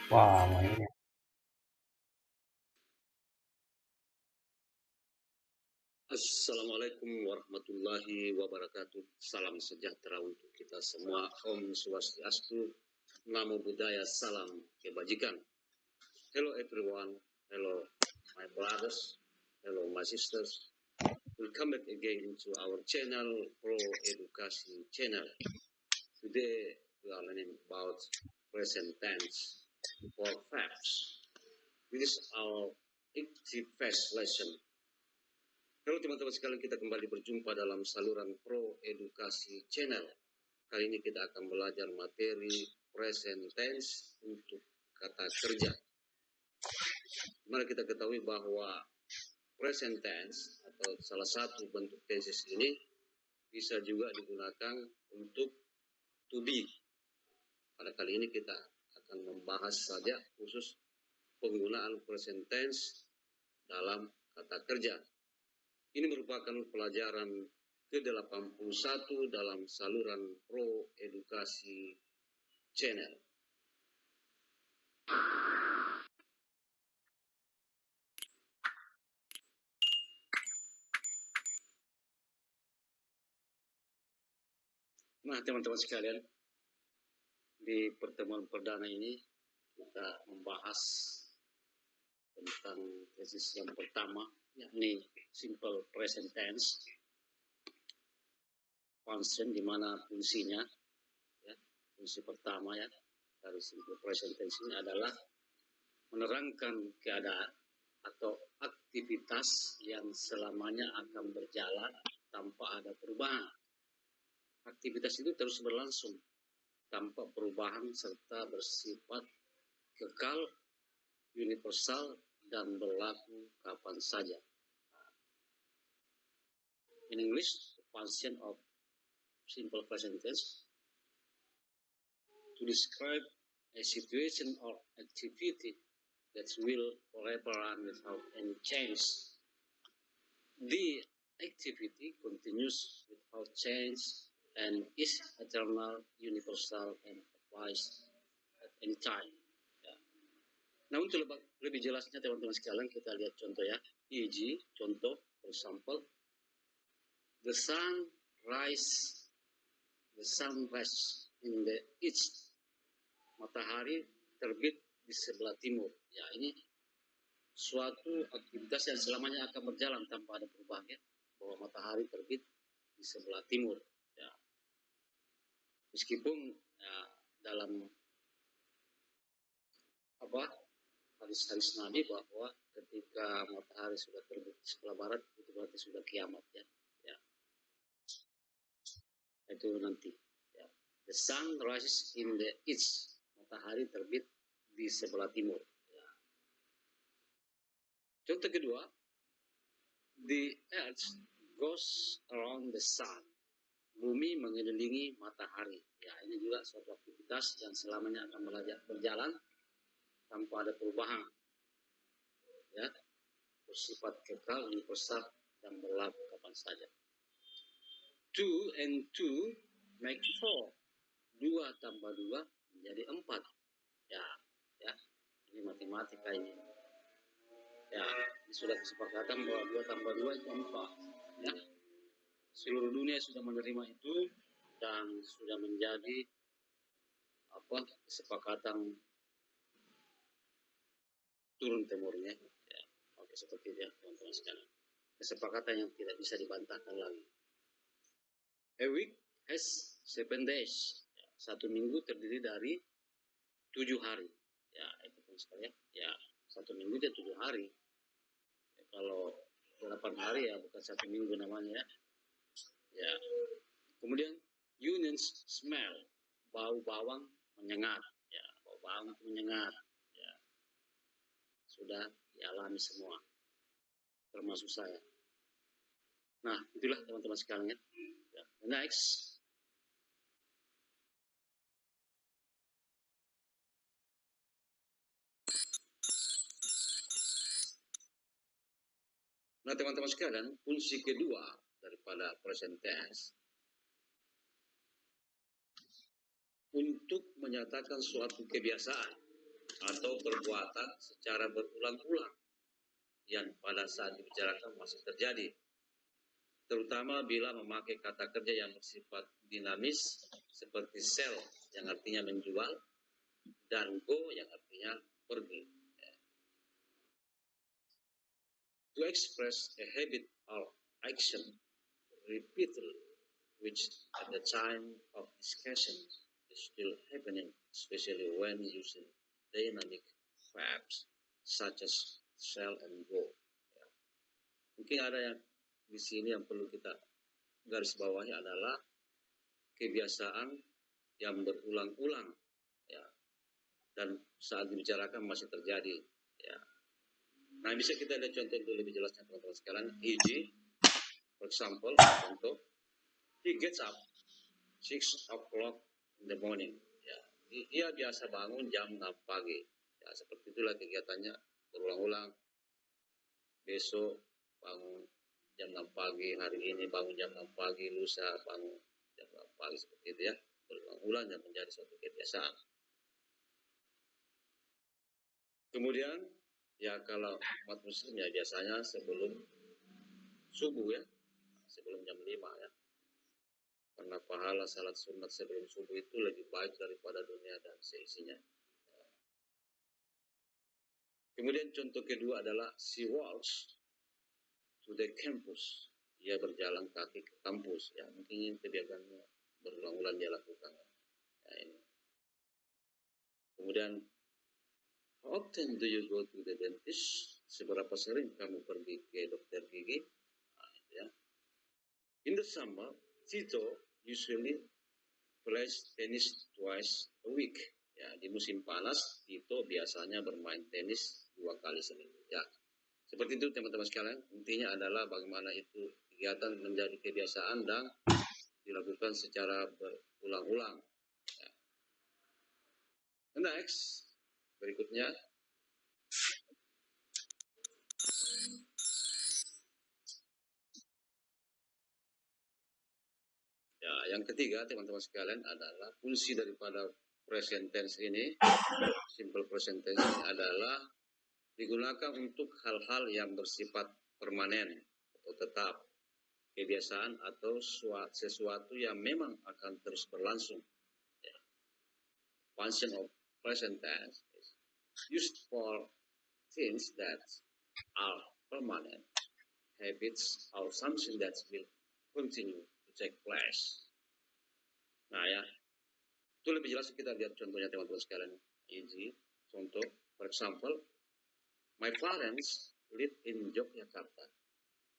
Wah, mainnya. Assalamualaikum warahmatullahi wabarakatuh. Salam sejahtera untuk kita semua. Om Swastiastu, Namo Buddhaya, salam kebajikan. Hello everyone. Hello my brothers. Hello my sisters. Welcome back again to our channel, Pro Edukasi Channel. Today we are learning about present tense for facts. This is our 81st lesson. Halo teman-teman sekalian, kita kembali berjumpa dalam saluran Pro Edukasi Channel. Kali ini kita akan belajar materi present tense untuk kata kerja. Mari kita ketahui bahwa present tense atau salah satu bentuk tenses ini bisa juga digunakan untuk to be. Pada kali ini kita akan membahas saja khusus penggunaan present tense dalam kata kerja. Ini merupakan pelajaran ke-81 dalam saluran Pro Edukasi Channel. Nah, teman-teman sekalian, di pertemuan perdana ini kita membahas tentang tesis yang pertama, yakni simple present tense. Function di mana fungsinya, ya, fungsi pertama ya dari simple present tense ini adalah menerangkan keadaan atau aktivitas yang selamanya akan berjalan tanpa ada perubahan. Aktivitas itu terus berlangsung tanpa perubahan serta bersifat kekal, universal, dan berlaku kapan saja. In English, the function of simple present tense to describe a situation or activity that will forever run without any change. The activity continues without change and is eternal, universal, and applies at any time. Ya. Nah, untuk lebih jelasnya teman-teman sekalian, kita lihat contoh ya. E.g. contoh, for example, the sun rises in the east. Matahari terbit di sebelah timur. Ya, ini suatu aktivitas yang selamanya akan berjalan tanpa ada perubahan ya. Bahwa matahari terbit di sebelah timur. Ya. Meskipun ya, dalam hadis-hadis Nabi bahwa ketika matahari sudah terbit di sebelah barat itu berarti sudah kiamat ya. Ya. Itu nanti. Ya. The sun rises in the east. Matahari terbit di sebelah timur. Ya. Contoh kedua, the earth goes around the sun. Bumi mengelilingi matahari. Ya, ini juga suatu aktivitas yang selamanya akan berjalan tanpa ada perubahan. Ya, bersifat kekal, universal, dan berlaku kapan saja. 2 and 2 make 4. 2 tambah 2 menjadi 4. Ya, ini matematika ini. Ya, ini sudah kesepakatan bahwa 2 tambah 2 itu 4. Ya. Seluruh dunia sudah menerima itu dan sudah menjadi kesepakatan turun temurunnya. Ya, oke, seperti itu ya teman-teman sekalian. Kesepakatan yang tidak bisa dibantahkan lagi. A week has 7 days. Ya, 1 minggu terdiri dari 7 hari. Ya, itu teman sekalian. Ya, 1 minggu itu 7 hari. Ya, kalau 8 hari ya bukan 1 minggu namanya ya. Ya. Kemudian unions smell, bau bawang menyengat. Ya, bau bawang menyengat. Ya. Sudah dialami semua, termasuk saya. Nah, itulah teman-teman sekalian. Ya. Next. Nah, teman-teman sekalian, fungsi kedua daripada present tense untuk menyatakan suatu kebiasaan. atau perbuatan secara berulang-ulang yang pada saat dibicarakan masih terjadi, terutama bila memakai kata kerja yang bersifat dinamis seperti sell yang artinya menjual dan go yang artinya pergi. To express a habit or action repeatedly, which at the time of discussion is still happening, especially when using dynamic verbs such as shall and go. Ya. Mungkin ada yang di sini yang perlu kita garis bawahi adalah kebiasaan yang berulang-ulang, ya, dan saat dibicarakan masih terjadi. Ya. Nah, bisa kita lihat contoh dulu lebih jelasnya teman-teman sekalian. E.g., for example, contoh, he gets up 6 o'clock in the morning. Ya, dia biasa bangun jam 6 pagi. Ya, seperti itulah kegiatannya berulang-ulang. Besok bangun jam 6 pagi, hari ini bangun jam 6 pagi, lusa bangun jam 6 pagi, seperti itu ya. Berulang-ulang dan menjadi suatu kebiasaan. Kemudian, ya kalau umat muslim ya biasanya sebelum subuh ya, sebelum jam 5 ya. Karena pahala salat sunat sebelum subuh itu lebih baik daripada dunia dan seisinya. Kemudian contoh kedua adalah she walks to the campus. Dia berjalan kaki ke kampus. Ya, mungkin kebiasaannya berulang-ulang dia lakukan. Ya, ini. Kemudian, how often do you go to the dentist? Seberapa sering kamu pergi ke dokter gigi? Nah, ya. In the summer, Tito usually plays tennis twice a week. Ya, di musim panas, Tito biasanya bermain tenis 2 kali seminggu. Ya, seperti itu teman-teman sekalian. Intinya adalah bagaimana itu kegiatan menjadi kebiasaan dan dilakukan secara berulang-ulang. Ya. Next, berikutnya. Ya, yang ketiga teman-teman sekalian adalah fungsi daripada present tense ini, simple present tense ini adalah digunakan untuk hal-hal yang bersifat permanen atau tetap, kebiasaan atau sesuatu yang memang akan terus berlangsung. Ya. Function of present tense is used for things that are permanent, habits or something that will continue to take place. Nah ya, itu lebih jelas kita lihat contohnya teman-teman sekalian. Easy, contoh, for example, my parents live in Yogyakarta.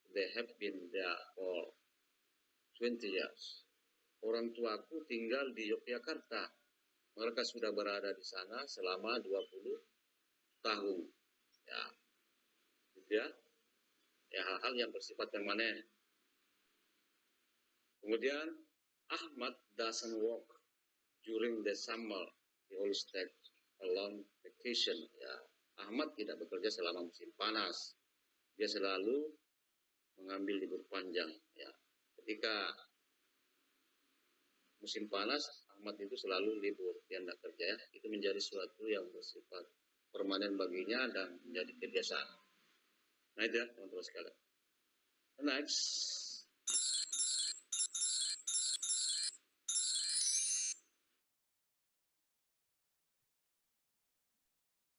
They have been there for 20 years. Orang tuaku tinggal di Yogyakarta. Mereka sudah berada di sana selama 20 tahun. Ya, gitu ya. Ya, hal-hal yang bersifat permanen. Kemudian, Ahmad doesn't work during the summer. He always take a long vacation. Ya, Ahmad tidak bekerja selama musim panas. Dia selalu mengambil libur panjang. Ya, ketika musim panas, Ahmad itu selalu libur, dia tidak kerja ya. Itu menjadi sesuatu yang bersifat permanen baginya dan menjadi kebiasaan. Nah itu ya teman-teman sekalian. Next.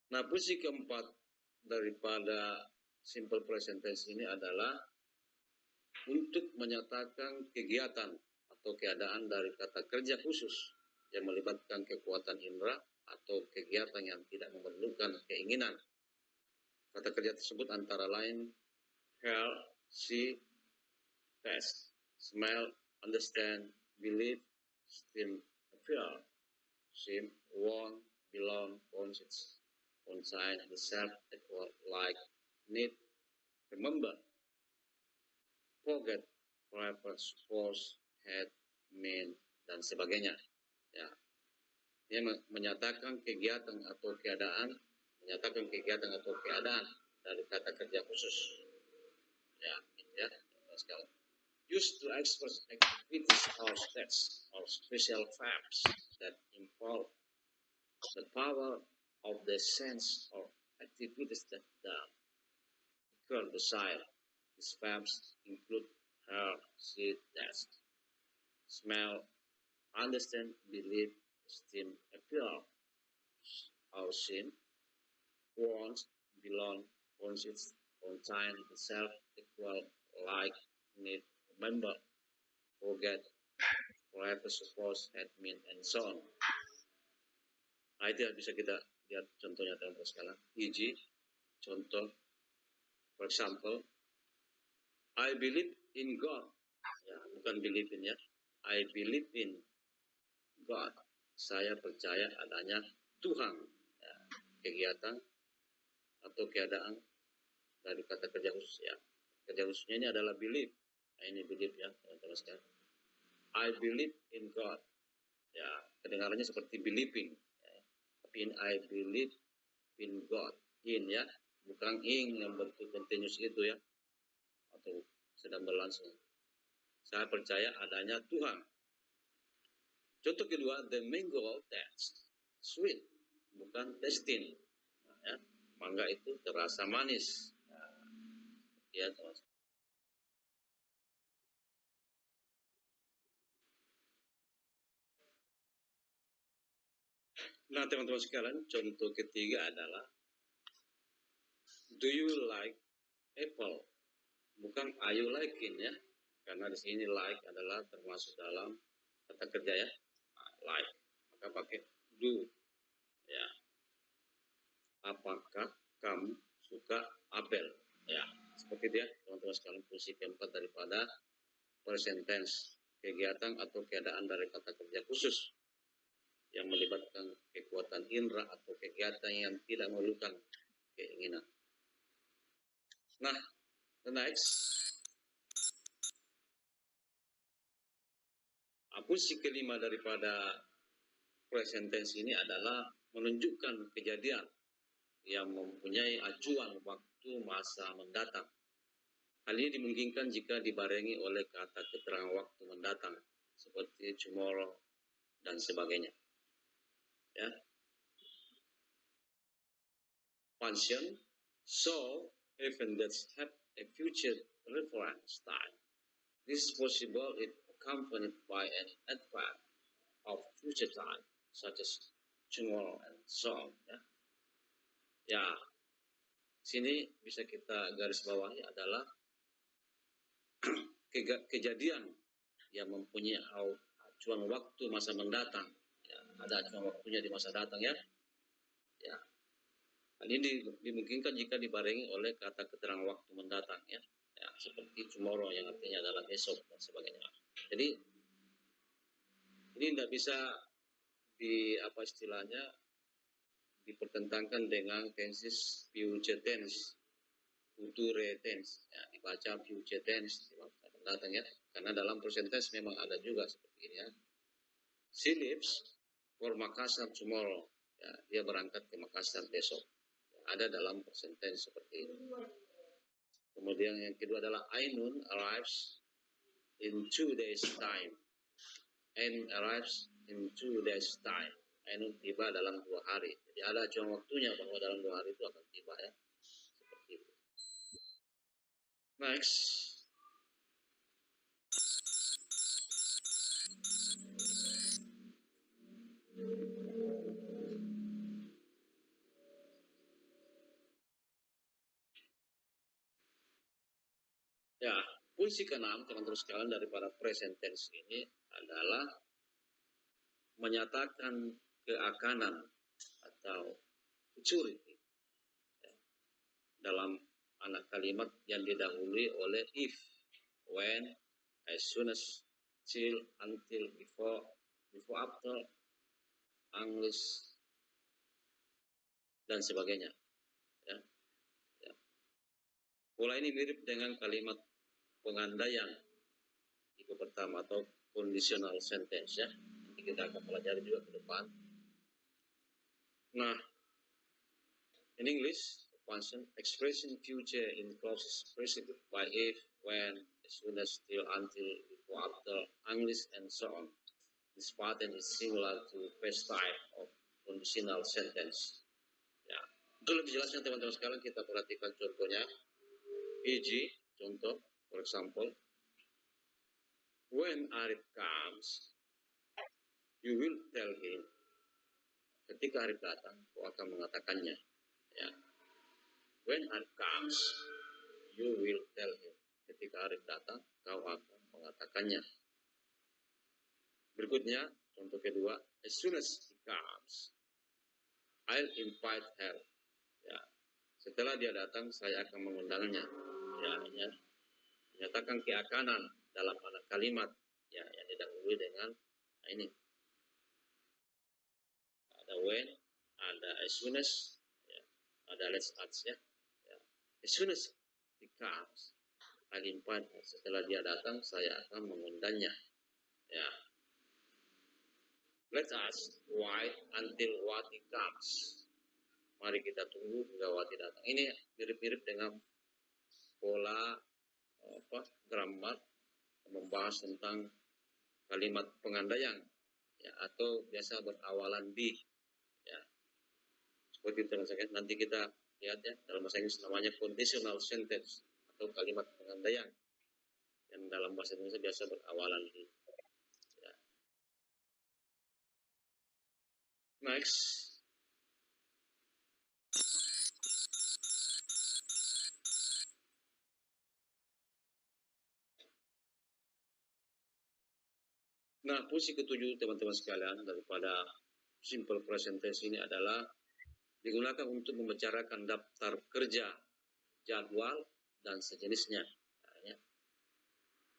Nah, fungsi keempat daripada simple present tense ini adalah untuk menyatakan kegiatan atau keadaan dari kata kerja khusus yang melibatkan kekuatan indera atau kegiatan yang tidak memerlukan keinginan. Kata kerja tersebut antara lain hear, see, taste, smell, understand, believe, still, feel, seem, want, belong, consist, consign, deserve, equal, like, need, remember, forget, purpose, force, had, mean, dan sebagainya. Ya, dia menyatakan kegiatan atau keadaan, dari kata kerja khusus. Ya, sekali. Used to express activities or states or special verbs that involve the power of the sense or activities that the girl desire. These verbs include hear, see, taste, smell, understand, believe, esteem, appear, or seen, want, belong, consist, contain, self, equal, like, need, remember, forget, forever, suppose, admin, and so on. Nah, itu yang bisa kita lihat contohnya teman-teman sekalian. Iji, contoh, for example, I believe in God. Ya, bukan believe in ya. I believe in God. Saya percaya adanya Tuhan. Ya, kegiatan atau keadaan dari kata kerja khusus ya. Kerja khususnya ini adalah believe. Nah, ini believe ya teman-teman sekalian. I believe in God. Ya, kedengarannya seperti believing. Ya. Tapi in I believe in God. In ya, bukan in yang bentuk continuous itu ya. Atau sedang berlangsung. Saya percaya adanya Tuhan. Contoh kedua, the mango taste sweet, bukan tasting. Nah, ya, mangga itu terasa manis. Nah, ya, teman. Nah, teman-teman sekalian, contoh ketiga adalah do you like apple? Bukan are you liking ya. Karena di sini like adalah termasuk dalam kata kerja ya. Like. Maka pakai do. Ya. Apakah kamu suka apel? Ya, seperti itu ya, teman-teman sekalian, fungsi keempat daripada present tense, kegiatan atau keadaan dari kata kerja khusus yang melibatkan kekuatan indera atau kegiatan yang tidak memerlukan keinginan. Nah, the next, fungsi kelima daripada present tense ini adalah menunjukkan kejadian yang mempunyai acuan waktu masa mendatang. Hal ini dimungkinkan jika dibarengi oleh kata keterangan waktu mendatang seperti tomorrow dan sebagainya. Ya. Function so event that have a future reference time. This is possible if accompanied by an adverb of future time, such as tomorrow and so on. Ya, ya, sini bisa kita garis bawahi adalah kejadian yang mempunyai acuan waktu masa mendatang. Ya, ada acuan waktunya di masa datang ya. Ya. Hal ini dimungkinkan jika dibarengi oleh kata keterangan waktu mendatang ya. Ya, seperti tomorrow yang artinya adalah besok dan sebagainya. Jadi ini tidak bisa dipertentangkan dengan tenses future tense, future tense. Ya, dibaca future tense mendatang ya. Karena dalam present tense memang ada juga seperti ini ya. She leaves for Makassar tomorrow. Ya, dia berangkat ke Makassar besok. Ya, ada dalam present tense seperti ini. Kemudian yang kedua adalah Ainun arrives in 2 days time. Ainun arrives in 2 days time. Ainun tiba dalam 2 hari. Jadi ada acuan waktunya bahwa dalam 2 hari itu akan tiba ya. Seperti itu. Next. Ya, fungsi keenam teman-teman sekalian daripada present tense ini adalah menyatakan keakanan atau futurity ya, dalam anak kalimat yang didahului oleh if, when, as soon as, till, until, before, after, unless, dan sebagainya. Ya. Ya. Pola ini mirip dengan kalimat pengandaian tipe pertama atau conditional sentence ya. Nanti kita akan pelajari juga ke depan. Nah, in English, function expressing future in clauses preceded by if, when, as soon as, till, until, before, after, unless, and so on. This pattern is similar to first type of conditional sentence. lebih jelasnya teman-teman sekalian, kita perhatikan contohnya. E.g. contoh, for example, when Arif comes, you will tell him. Ketika Arif datang, kau akan mengatakannya. Ya. When Arif comes, you will tell him. Ketika Arif datang, kau akan mengatakannya. Berikutnya, contoh kedua, as soon as he comes, I'll invite her. Ya. Setelah dia datang, saya akan mengundangnya. Ya. Menyatakan keakanan dalam kalimat ya, yang didahului dengan ini. Ada when, ada as soon as, ya. Ada let's ask ya. As soon as he comes, I'll invite her. Setelah dia datang, saya akan mengundangnya. Ya. Let's ask why until Wati comes. Mari kita tunggu hingga Wati datang. Ini mirip-mirip dengan pola grammar membahas tentang kalimat pengandaian ya, atau biasa berawalan di ya. Seperti itu nanti kita lihat ya, dalam bahasa Inggris namanya conditional sentence atau kalimat pengandaian yang dalam bahasa Indonesia biasa berawalan di ya. Next. Nah, fungsi ketujuh teman-teman sekalian daripada simple present tense ini adalah digunakan untuk membicarakan daftar kerja, jadwal, dan sejenisnya. Nah, ya.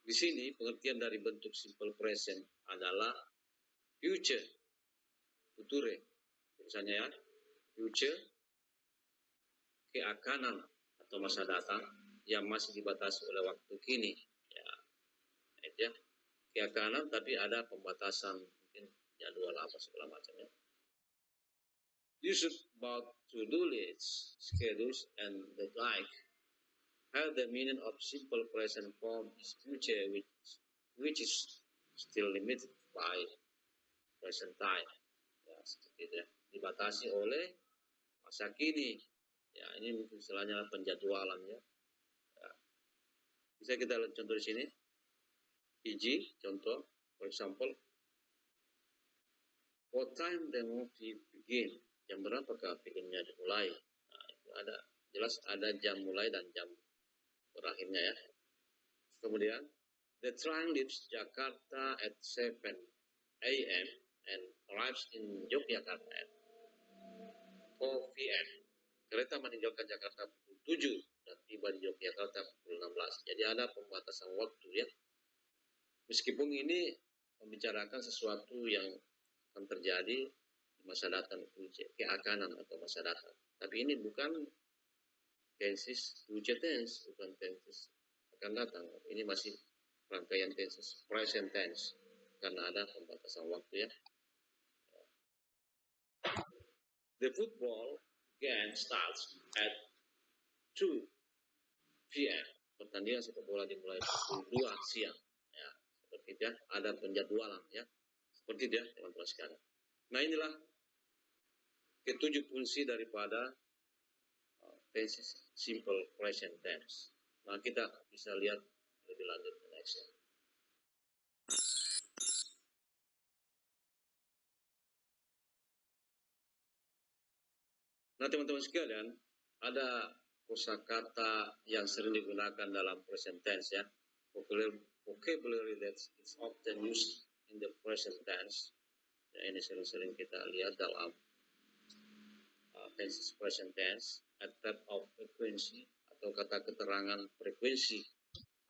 Di sini pengertian dari bentuk simple present adalah future, future, misalnya ya, future, keakanan atau masa datang yang masih dibatasi oleh waktu kini. Ya, itu ya. Keakanan tapi ada pembatasan mungkin jadwal apa segala macamnya. Used about to-do lists, schedules, and the like. Have the meaning of simple present form is future, which is still limited by present time. Ya, seperti itu ya. Dibatasi oleh masa kini. Ya, ini mungkin istilahnya penjadwalan ya. Ya. Bisa kita lihat contoh di sini. E.g. contoh, for example, what time the movie begin? Jam berapakah filmnya dimulai? Nah, itu ada jelas ada jam mulai dan jam berakhirnya ya. Kemudian, the train leaves Jakarta at 7 a.m. and arrives in Yogyakarta at 4 p.m. Kereta meninggalkan Jakarta pukul 7 dan tiba di Yogyakarta pukul 16. Jadi ada pembatasan waktu ya. Meskipun ini membicarakan sesuatu yang akan terjadi di masa datang, keakanan atau masa datang. Tapi ini bukan tenses future tense, bukan tenses akan datang. Ini masih rangkaian tenses present tense karena ada pembatasan waktu ya. The football game starts at 2 p.m. Pertandingan sepak bola dimulai pukul 2 siang. Ya. Seperti itu ya, ada penjadwalan ya. Seperti itu ya, teman-teman sekalian. Nah, inilah ketujuh fungsi daripada tenses simple present tense. Nah, kita bisa lihat lebih lanjut ke next. Nah, teman-teman sekalian, ada kosakata yang sering digunakan dalam present tense ya. Vocabulary that is often used in the present tense. Ya, ini sering-sering kita lihat dalam tenses present tense. Adverb of frequency atau kata keterangan frekuensi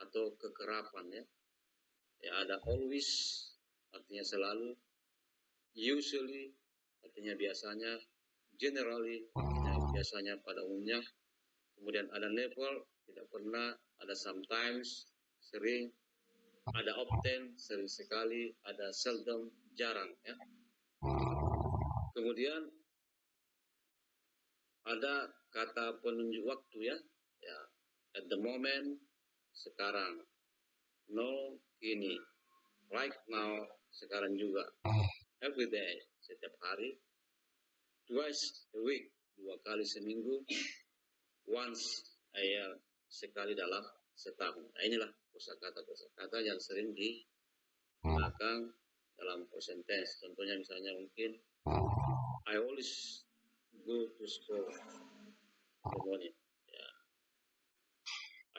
atau kekerapan ya. Ya, ada always artinya selalu, usually artinya biasanya, generally artinya biasanya pada umumnya. Kemudian ada never, tidak pernah, ada sometimes, sering, ada often, sering sekali, ada seldom, jarang ya. Kemudian ada kata penunjuk waktu ya. Ya, at the moment, sekarang, no, kini, right now, sekarang juga, every day, setiap hari, twice a week, 2 kali seminggu, once a year, sekali dalam setahun. Nah, inilah kosakata yang sering digunakan dalam present tense. Contohnya misalnya mungkin I always go to school in the morning. Ya.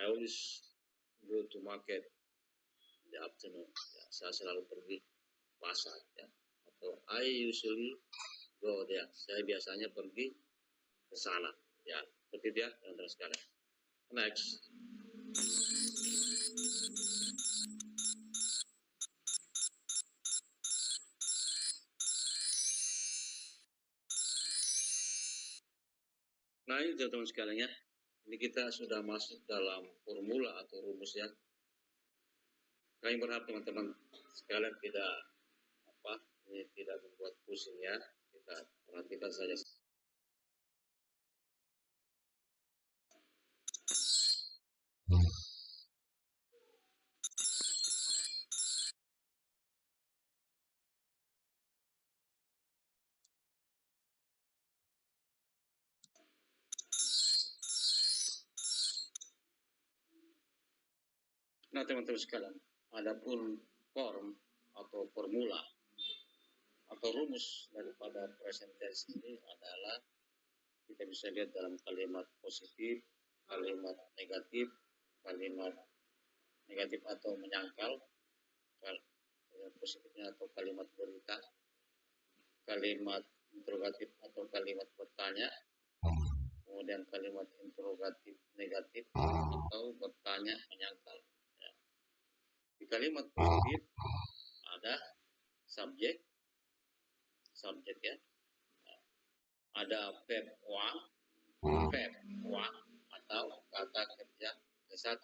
I always go to market in the afternoon. Ya, saya selalu pergi pasar. Ya. Atau I usually go there. Saya biasanya pergi ke sana. Ya, seperti dia teman-teman sekalian. Next. Nah, ini teman-teman sekalian ya. Ini kita sudah masuk dalam formula atau rumus ya. Kami berharap teman-teman sekalian tidak membuat pusing ya. Kita perhatikan saja. Nah, teman-teman sekalian, adapun form atau formula atau rumus daripada present tense ini adalah kita bisa lihat dalam kalimat positif, kalimat negatif atau menyangkal, kalimat positifnya atau kalimat berita, kalimat interrogatif atau kalimat bertanya, kemudian kalimat interrogatif negatif atau bertanya menyangkal. Ya. Di kalimat positif ada subjek ya, ada verb atau kata kerja ke-1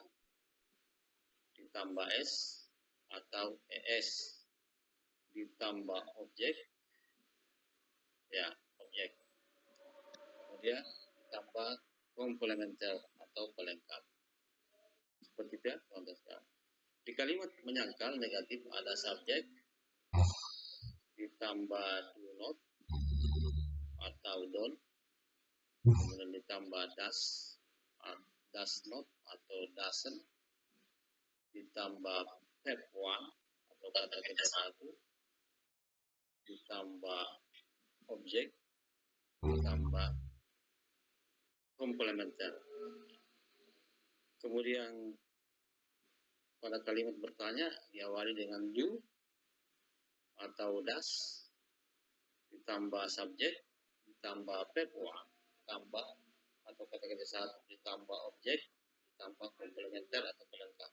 ditambah s atau es ditambah objek ya, kemudian ditambah komplementer atau pelengkap. Seperti itu ya, teman-teman. Di kalimat menyangkal negatif ada subjek ditambah do not atau don't, kemudian ditambah does not atau doesn't, ditambah verb atau kata kerja 1, ditambah objek, ditambah komplementer. Kemudian pada kalimat bertanya diawali dengan do atau does, ditambah subjek, ditambah verb ditambah atau kata kerja 1, ditambah objek, ditambah komplementer atau pelengkap.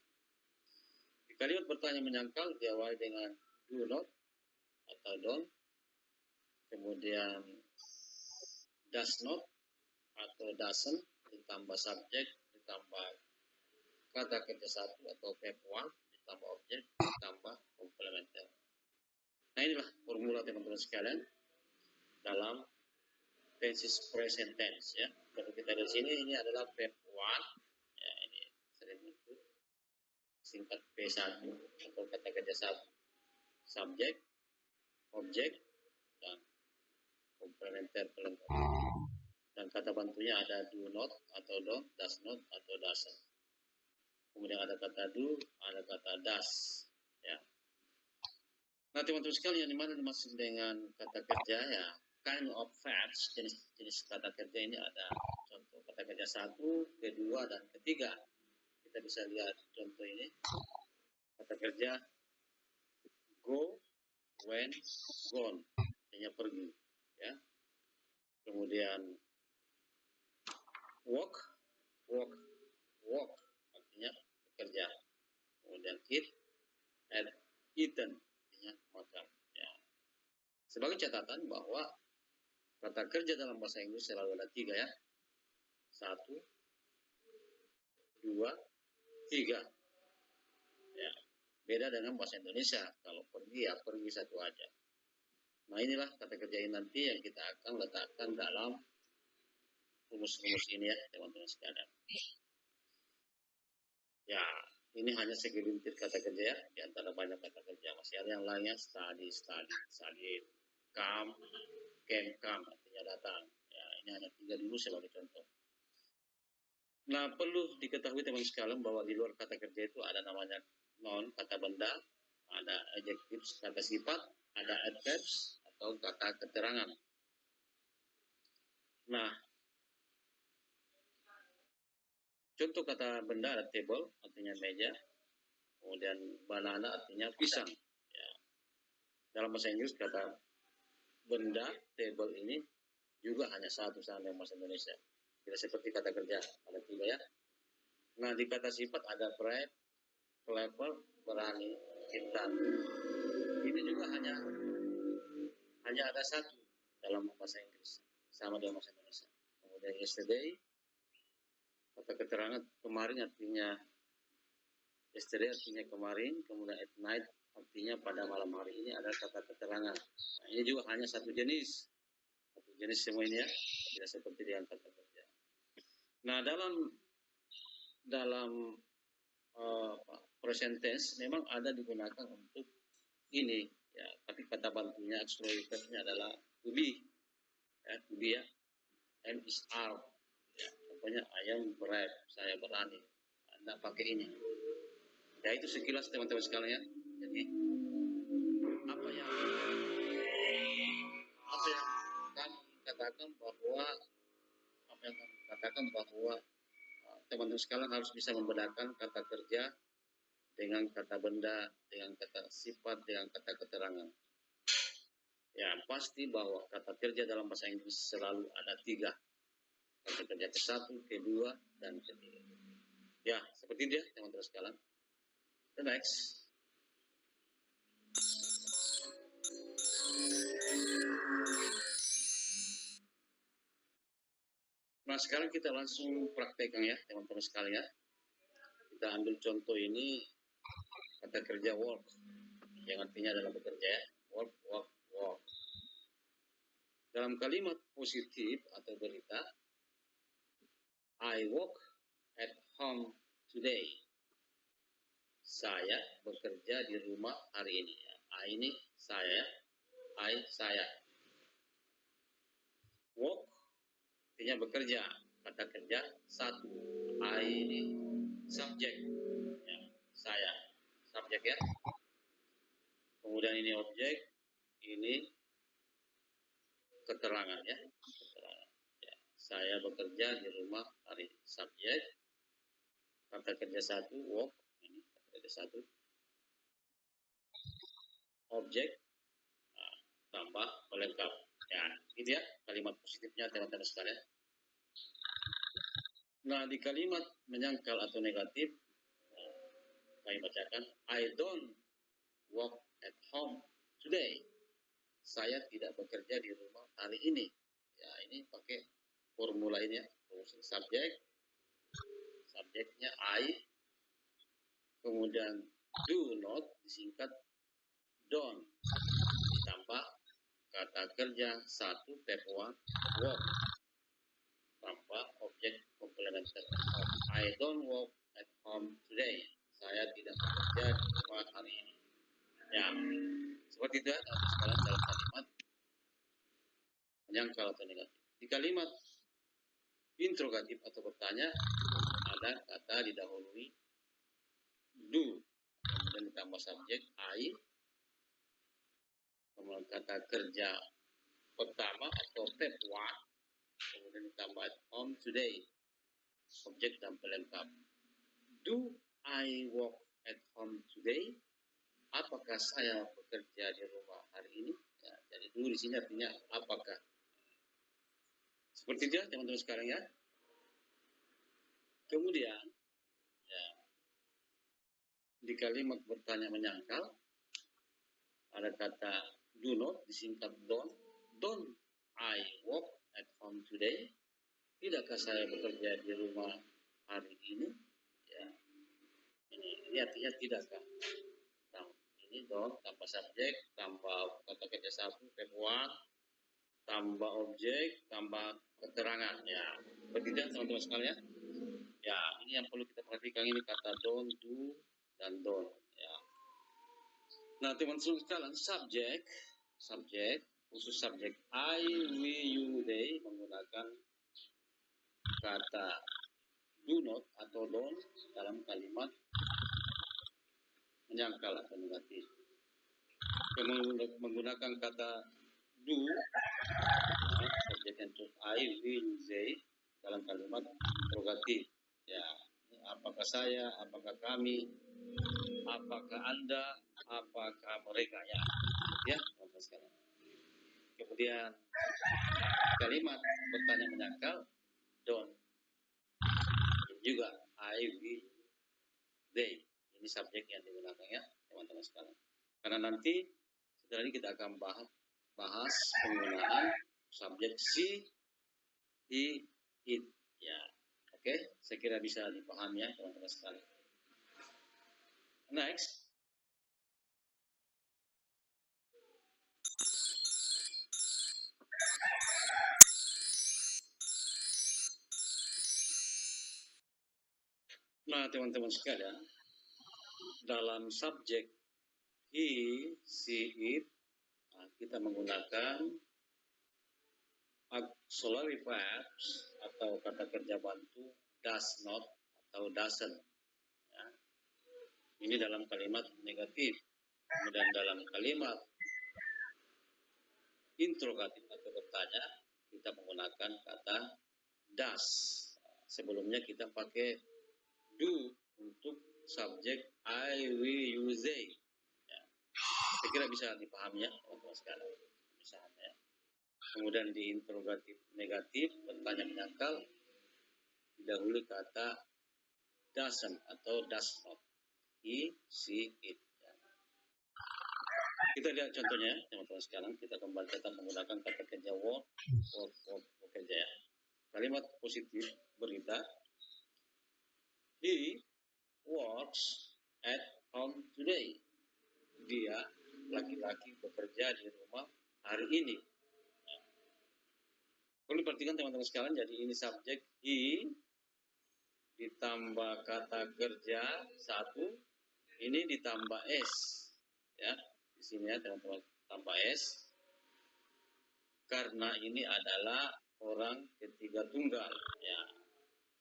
Di kalimat bertanya menyangkal diawali dengan do not atau don't, kemudian does not atau doesn't, ditambah subjek, ditambah kata kerja 1 atau verb ditambah objek, ditambah komplementer. Nah, inilah formula teman-teman sekalian dalam tenses present tense ya. Kalau kita di sini ini adalah verb ya, ini sering disebut singkat P1 atau kata kerja 1, subjek, objek, dan komplementer pelengkap. Dan kata bantunya ada do not atau don't, does not atau doesn't. Kemudian ada kata do, ada kata does ya. Nah, teman-teman sekalian, yang mana dimaksud dengan kata kerja ya, kind of verbs, jenis kata kerja ini ada contoh kata kerja 1, kedua, dan ketiga. Kita bisa lihat contoh ini. Kata kerja go, went, gone, artinya pergi ya. Kemudian walk, artinya bekerja. Kemudian eat, eaten, artinya makan ya. Sebagai catatan bahwa kata kerja dalam bahasa Inggris selalu ada 3 ya. 1, 2, 3 ya. Beda dengan bahasa Indonesia, kalau pergi ya pergi 1 aja. Nah, inilah kata kerja ini nanti yang kita akan letakkan dalam rumus-rumus ini ya, teman-teman sekalian. Ya, ini hanya segelintir kata kerja ya, di antara banyak kata kerja. Masih ada yang lainnya, study, come, artinya datang. Ya, ini hanya 3 dulu sebagai contoh. Nah, perlu diketahui teman sekalian bahwa di luar kata kerja itu ada namanya noun, kata benda, ada adjectives, kata sifat, ada adverbs atau kata keterangan. Nah, contoh kata benda ada table, artinya meja, kemudian banana artinya pisang. Ya. Dalam bahasa Inggris kata benda, table ini juga hanya satu sama dengan bahasa Indonesia. Tidak seperti kata kerja, ada 3 ya. Nah, di kata sifat ada brave, clever, berani, pintar. Ini juga hanya ada satu dalam bahasa Inggris, sama dengan bahasa Indonesia. Kemudian yesterday, kata keterangan kemarin artinya yesterday artinya kemarin, kemudian at night artinya pada malam hari. Ini adalah kata keterangan. Nah, ini juga hanya satu jenis semua ini ya, tidak seperti dengan kata kerja. Nah, dalam present tense memang ada digunakan untuk ini ya, tapi kata bantunya auxiliary verb-nya adalah to be ya, am is are ya, contohnya I am brave, saya berani. Anda pakai ini ya, itu sekilas teman-teman sekalian. Jadi apa yang kami katakan bahwa teman-teman sekalian harus bisa membedakan kata kerja dengan kata benda, dengan kata sifat, dengan kata keterangan. Ya, pasti bahwa kata kerja dalam bahasa Inggris selalu ada 3. Kata kerja ke-1, ke-2, dan ke-3. Ya, seperti dia teman-teman sekalian. The next. Nah, sekarang kita langsung praktekkan ya teman-teman sekalian ya. Kita ambil contoh ini, kata kerja work, yang artinya adalah bekerja ya. Work. Dalam kalimat positif atau berita, I work at home today. Saya bekerja di rumah hari ini. I ini saya. Work artinya bekerja. Kata kerja 1. I ini subjek. Ya, saya. Subjek ya. Kemudian ini objek. Ini keterangan ya. Keterangan. Ya. Saya bekerja di rumah hari ini. Subjek. Kata kerja 1. Work. Ini kata kerja 1. Objek. Nah, tambah pelengkap. Ya, gitu ya kalimat positifnya teman-teman sekalian. Nah, di kalimat menyangkal atau negatif, kami bacakan, I don't work at home today. Saya tidak bekerja di rumah hari ini. Ya, ini pakai formula ini ya. Subjeknya I, kemudian do not disingkat don't, ditambah kata kerja 1 verb 1 work, tambah objek komplementer. I don't work at home today. Saya tidak bekerja di rumah hari ini. Ya, seperti itu sekalian dalam kalimat menyangkal atau negatif. Di kalimat interrogatif atau bertanya ada kata didahului do, kemudian ditambah subjek I, kemudian kata kerja pertama atau verb 1, kemudian ditambah at home today, objek dan pelengkap. Do I work at home today? Apakah saya bekerja di rumah hari ini? Ya, jadi do di sini artinya apakah. Seperti itu teman-teman sekarang ya. Kemudian ya, di kalimat bertanya menyangkal ada kata do not disingkat don't I work at home today? Tidakkah saya bekerja di rumah hari ini? Ya, ini artinya tidakkah. Nah, ini don't tambah subjek, tambah kata kerja 1 verb 1, tambah objek, tambah keterangan. Ya, begitu teman-teman sekalian. Ya, ini yang perlu kita perhatikan, ini kata don't, do, dan don't. Ya. Nah, teman-teman sekalian, subjek khusus subjek I, we, you, they menggunakan kata do not atau don't dalam kalimat menyangkal atau negatif. Menggunakan kata do, subjek untuk I, we, you, they dalam kalimat interrogatif. Ya, apakah saya, apakah kami, apakah Anda, apakah mereka, ya, teman-teman sekalian. Kemudian kalimat bertanya menyangkal don't, juga I, we, they. Ini subjek yang digunakan, ya teman-teman sekalian. Karena nanti setelah ini kita akan bahas penggunaan subjek she, he, it, ya. Oke, saya kira bisa dipahami, ya teman-teman sekalian. Next. Nah, teman-teman sekalian, dalam subjek he, she, it, kita menggunakan auxiliary verbs atau kata kerja bantu does not atau doesn't. Ya. Ini dalam kalimat negatif. Kemudian dalam kalimat interrogatif atau bertanya, kita menggunakan kata does. Sebelumnya kita pakai do untuk subjek I, we, you, they. Ya. Saya kira bisa dipahami, ya teman-teman sekalian. Misalnya, kemudian di interrogatif negatif bertanya menyangkal didahului kata doesn't atau does not, he, she, it. Ya. Kita lihat contohnya, teman-teman sekalian. Kita kembali datang menggunakan kata kerja work kerja, ya. Kalimat positif berita he works at home today. Dia laki-laki bekerja di rumah hari ini. Ya. Perlu diperhatikan teman-teman sekalian. Jadi ini subjek he ditambah kata kerja satu, ini ditambah s, ya di sini, ya teman-teman, tambah s karena ini adalah orang ketiga tunggal, ya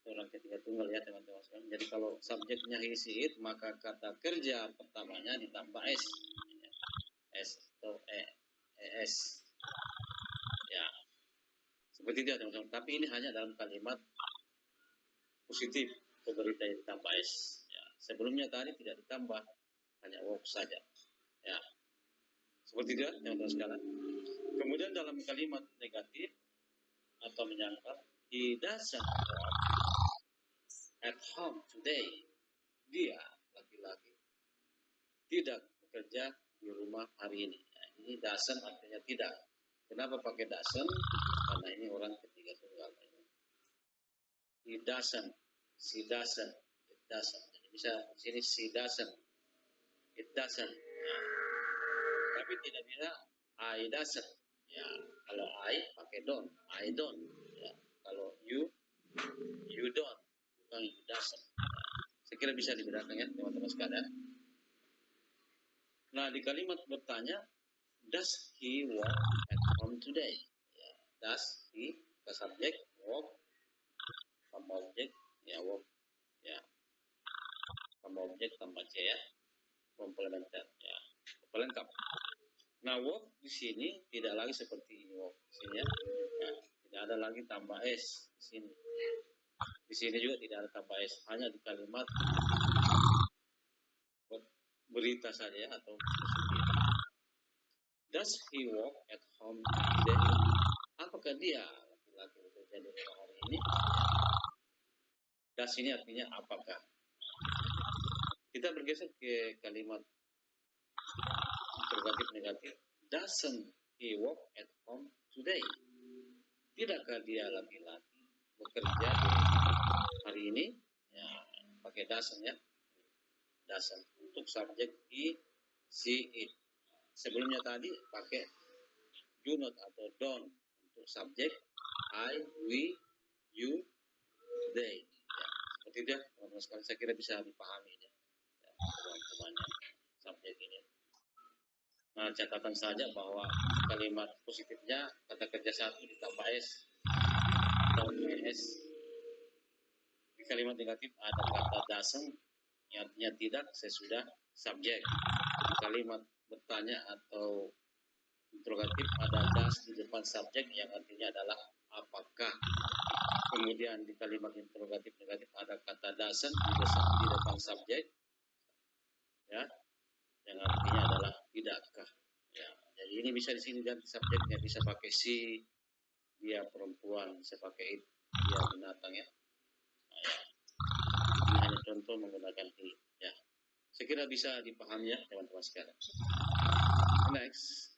orang ketiga tunggal, ya teman-teman sekalian. Jadi kalau subjeknya he, she, it, maka kata kerja pertamanya ditambah s, ya. S atau es, ya seperti itu, teman-teman. Tapi ini hanya dalam kalimat positif berita yang ditambah s, ya. Sebelumnya tadi tidak ditambah, hanya work saja, ya seperti itu, teman-teman sekalian. Kemudian dalam kalimat negatif atau menyangkal, he doesn't work at home today. Dia laki-laki tidak bekerja di rumah hari ini. Nah, ini doesn't artinya tidak. Kenapa pakai doesn't? Karena ini orang ketiga tunggal. He doesn't, she doesn't, it doesn't. Jadi bisa di sini she doesn't, it doesn't. Nah, tapi tidak bisa I doesn't. Ya, kalau I pakai don't, I don't. Ya, kalau you don't, bukan you doesn't. Ya, saya kira bisa dibedakan, ya teman-teman sekalian. Nah, di kalimat bertanya, does he work at home today? Ya, does he ke subjek, work tambah objek, ya work, ya tambah objek tambah c, ya komplementer, ya pelengkap. Nah, work di sini tidak lagi seperti ini work di sini, ya. Nah, tidak ada lagi tambah s di sini. Di sini juga tidak ada tambah s, hanya di kalimat berita saja, atau does he work at home today? Apakah dia laki-laki bekerja di rumah hari ini? Does ini artinya apakah. Kita bergeser ke kalimat interrogatif negatif. Doesn't he work at home today? Tidakkah dia laki-laki bekerja di hari ini? Ya, pakai doesn't, ya. Doesn't untuk subjek he, she, it. Sebelumnya tadi pakai do not atau don't untuk subjek I, we, you, they. Ya, seperti itu, teman-teman sekalian. Saya kira bisa dipahami, ya teman-teman, subjek ini. Nah, catatan saja bahwa kalimat positifnya kata kerja satu ditambah S atau S. Di kalimat negatif ada kata doesn't yang artinya tidak sesudah subjek. Di kalimat bertanya atau interrogatif ada does di depan subjek yang artinya adalah apakah. Kemudian di kalimat interrogatif negatif ada kata doesn't di depan subjek, ya, yang artinya adalah tidakkah. Ya, jadi ini bisa di sini ganti subjeknya, bisa pakai she, dia perempuan, bisa pakai it, dia binatang, ya. Nah, ya. Ini hanya contoh menggunakan he, ya. Saya kira bisa dipahami ya teman-teman sekalian. Next.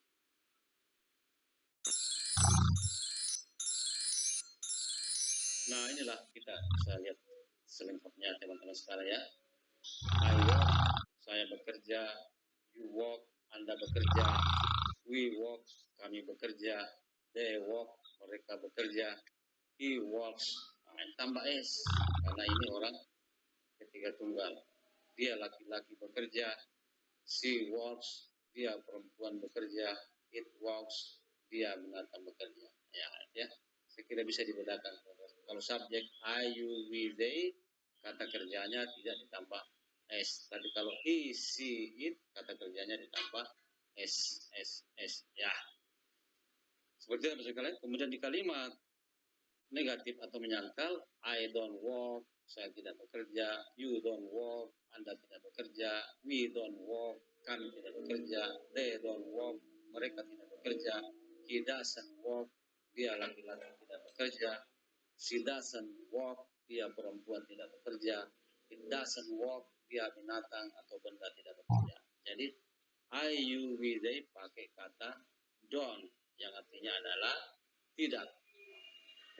Nah, inilah kita bisa lihat selengkapnya teman-teman sekalian, ya. I work, saya bekerja. You work, Anda bekerja. We work, kami bekerja. They work, mereka bekerja. He works, nah, tambah S karena ini orang ketiga tunggal. Dia laki-laki bekerja. She works, dia perempuan bekerja. It works, dia binatang bekerja. Ya, saya kira bisa dibedakan. Kalau subjek I, you, we, they, kata kerjanya tidak ditambah S. Tapi kalau he, she, it, kata kerjanya ditambah S. Ya. Seperti itu sekalian. Kemudian di kalimat negatif atau menyangkal, I don't work, saya tidak bekerja. You don't work, Anda tidak bekerja. We don't work, kami tidak bekerja. They don't work, mereka tidak bekerja. He doesn't work, dia laki-laki tidak bekerja. She doesn't work, dia perempuan tidak bekerja. It doesn't work, dia binatang atau benda tidak bekerja. Jadi I, you, we, they pakai kata don't yang artinya adalah tidak.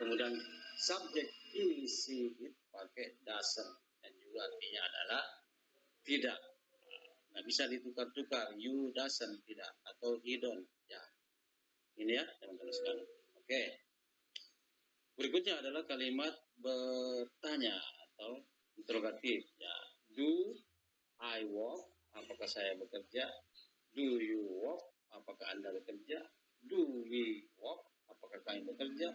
Kemudian subjek he, she, it pakai doesn't dan juga artinya adalah tidak. Nah, bisa ditukar-tukar, you doesn't tidak atau he don't, ya. Ini ya teman-teman sekalian. Oke. Berikutnya adalah kalimat bertanya atau interrogatif, ya. Do I work? Apakah saya bekerja? Do you work? Apakah Anda bekerja? Do we work? Apakah kami bekerja?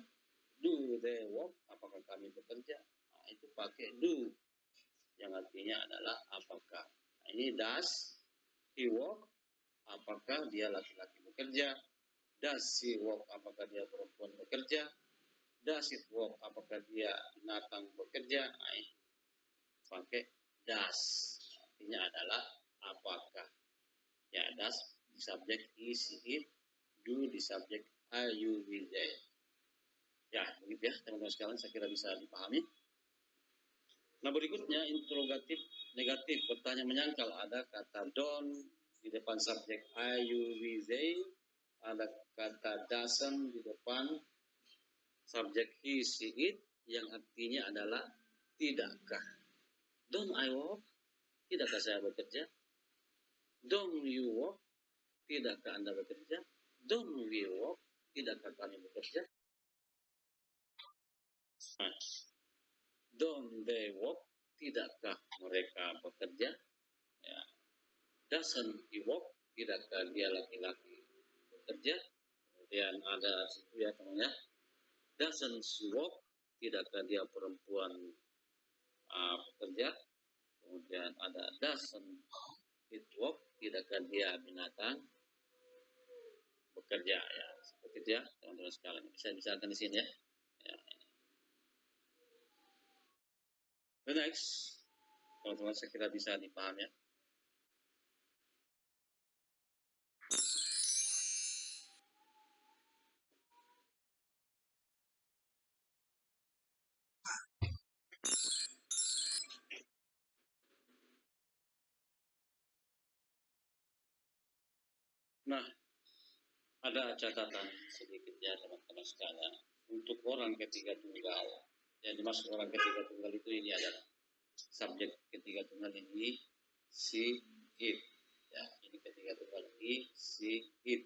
Do they work? Apakah kami bekerja? Nah, itu pakai do yang artinya adalah apakah. Nah, ini does he work? Apakah dia laki-laki bekerja? Does she work? Apakah dia perempuan bekerja? Does it work? Apakah dia binatang bekerja? Nah, pakai does. Artinya adalah apakah. Ya, does di subjek he, she, it. Do di subjek I, you, we, they. Ya, begitu ya teman-teman sekalian, saya kira bisa dipahami. Nah, berikutnya interrogatif negatif, pertanyaan menyangkal. Ada kata don't di depan subjek I, you, we, they. Ada kata doesn't di depan subjek he, she, it, yang artinya adalah tidakkah. Don't I work? Tidakkah saya bekerja? Don't you work? Tidakkah Anda bekerja? Don't we work? Tidakkah kami bekerja? Nah, don't they work? Tidakkah mereka bekerja? Ya. Doesn't he work? Tidakkah dia laki-laki bekerja? Kemudian ada situ ya teman-teman ya. Doesn't she work? Tidakkah dia perempuan bekerja? Kemudian ada doesn't it work? Tidakkah dia binatang bekerja? Ya, seperti itu ya teman-teman sekalian. Bisa misalkan di sini ya. Ya. The next, teman-teman saya kira bisa dipahami ya. Nah, ada catatan sedikit ya teman-teman sekalian. Untuk orang ketiga tunggal, yang dimaksud orang ketiga tunggal itu ini adalah subjek ketiga tunggal ini she, it. Ya, ini ketiga tunggal he, she, it.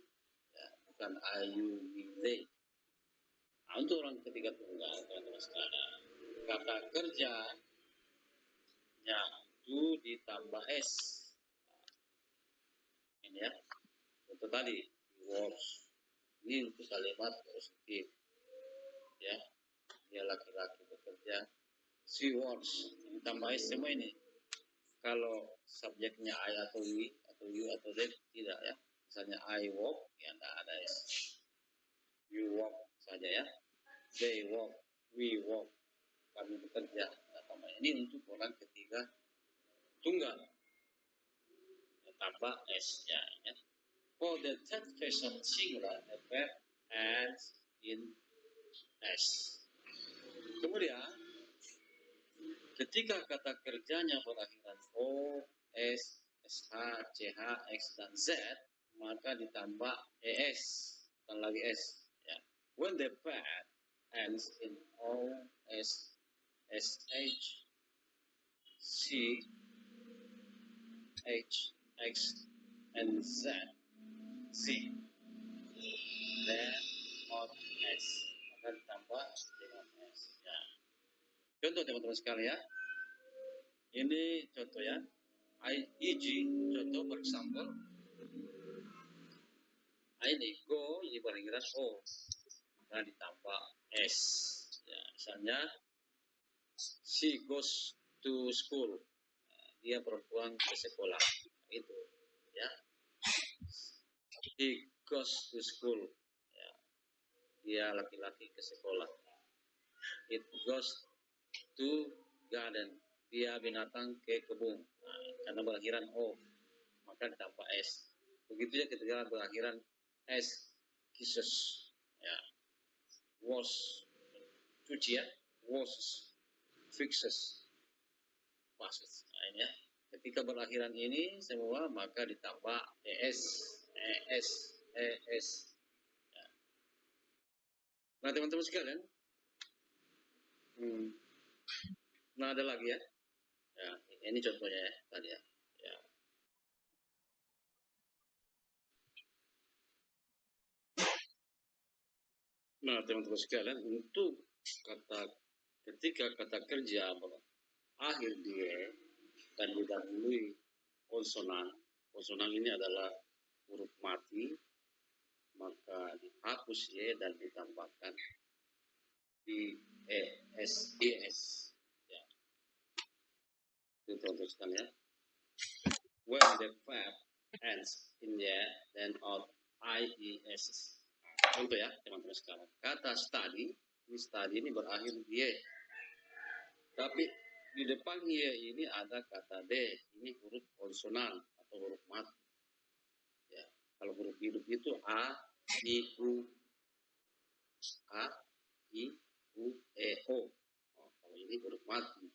Ya, bukan I, you, we, they. Nah, untuk orang ketiga tunggal, teman-teman sekalian, kata kerjanya do ditambah s. Ini ya. Contoh tadi, works. Ini untuk kalimat positif. Ya, dia laki-laki bekerja. She works. Ditambah S semua ini. Kalau subjeknya I atau we atau you atau they tidak ya. Misalnya I walk, ya tidak ada S. You walk saja ya. They walk, we walk. Kami bekerja. Tambah ini untuk orang ketiga tunggal. Tambah S-nya ya. For the third person singular, the verb ends in S. Kemudian, ketika kata kerjanya berakhiran O, S, SH, CH, X, dan Z, maka ditambah ES, dan lagi S. Ya. When the verb ends in O, S, SH, C, H, X, and Z, then on S, maka ditambah dengan S. Ya. Contoh teman-teman sekalian, ini contoh ya. EG, contoh for example, ini go, ini berakhiran O, maka ditambah S. Ya, misalnya, she goes to school, dia perempuan ke sekolah, itu ya. He goes to school, ya. Dia laki-laki ke sekolah. It goes to garden, dia binatang ke kebun. Nah, karena berakhiran O, maka ditambah S. Begitu ya ketika berakhiran S, kisses, ya. Was, cuci ya. Was, fixes, passes. Nah, ini ya. Ketika berakhiran ini semua maka ditambah ES, ES, ES. Ya. Nah teman-teman sekalian, nah ada lagi ya. Ya, ini contohnya ya tadi ya. Ya. Nah teman-teman sekalian, untuk ketika kata kerja akhir dia dan didahului konsonan. Konsonan ini adalah huruf mati, maka dihapus Y dan ditambahkan ES. Ya. Itu contoh sekali ya. When the verb ends in Y, then out IES. Contoh ya teman-teman sekalian. Kata study ini berakhir Y. Tapi di depan Y ini ada kata D, ini huruf konsonan atau huruf mati. Ya, kalau huruf hidup itu A, I, U, A, I, U, E, O. Oh, kalau ini huruf mati.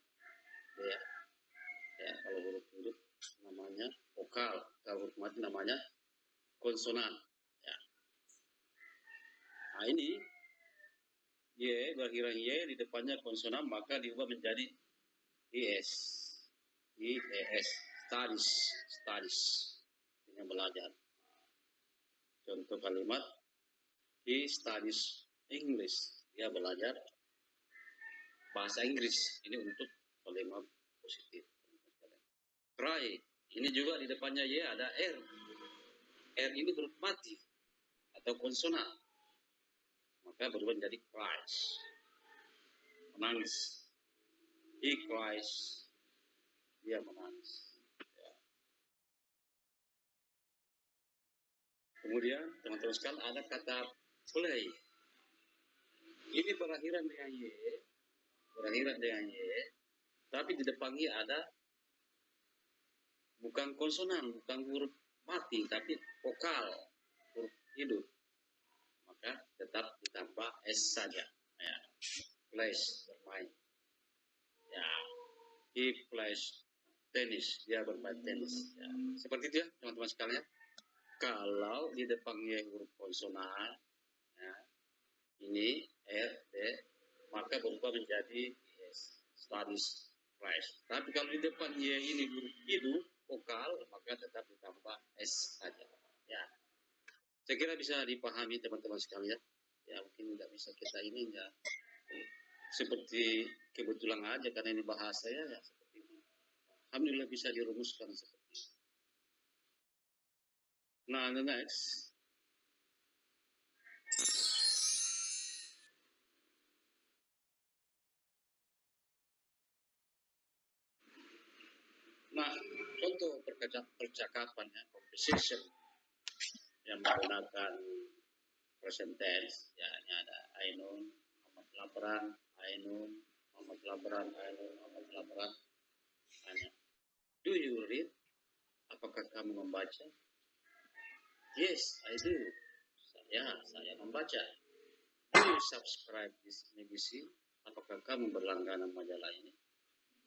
Ya, ya kalau huruf hidup namanya vokal, kalau huruf mati namanya konsonan. Ya. Nah ini Y, berakhiran Y, di depannya konsonan, maka diubah menjadi IS, IES, studies, dengan belajar. Contoh kalimat, he studies English, dia belajar bahasa Inggris. Ini untuk kalimat positif. Cry, ini juga di depannya Y ada R. R ini huruf mati atau konsonan, maka berubah menjadi cries, menangis. He cries, dia menangis. Ya. Kemudian teman-teman sekalian ada kata play. Ini berakhiran dengan Y, tapi di depannya ada bukan konsonan, bukan huruf mati, tapi vokal, huruf hidup. Maka tetap ditambah S saja. Ya. Plays, bermain. Ya. He plays tenis, dia bermain tenis. Ya. Seperti itu ya teman-teman sekalian. Kalau di depannya huruf konsonan, ya, ini R, D, maka berubah menjadi yes, studies, plays. Tapi kalau di depan Y ini huruf hidup, vokal, maka tetap ditambah S saja. Ya, saya kira bisa dipahami teman-teman sekalian. Ya, mungkin tidak bisa kita ini ya seperti kebetulan aja karena ini bahasa ya seperti ini. Alhamdulillah bisa dirumuskan seperti ini. Now the next. Nah, contoh percakapan ya, conversation yang menggunakan present tense, ya ini ada Ainun, Muhammad Labran, Ainun, Muhammad Labran, Ainun, Muhammad Labran. Tanya, do you read? Apakah kamu membaca? Yes, I do. Saya membaca. Do you subscribe this magazine? Apakah kamu berlangganan majalah ini?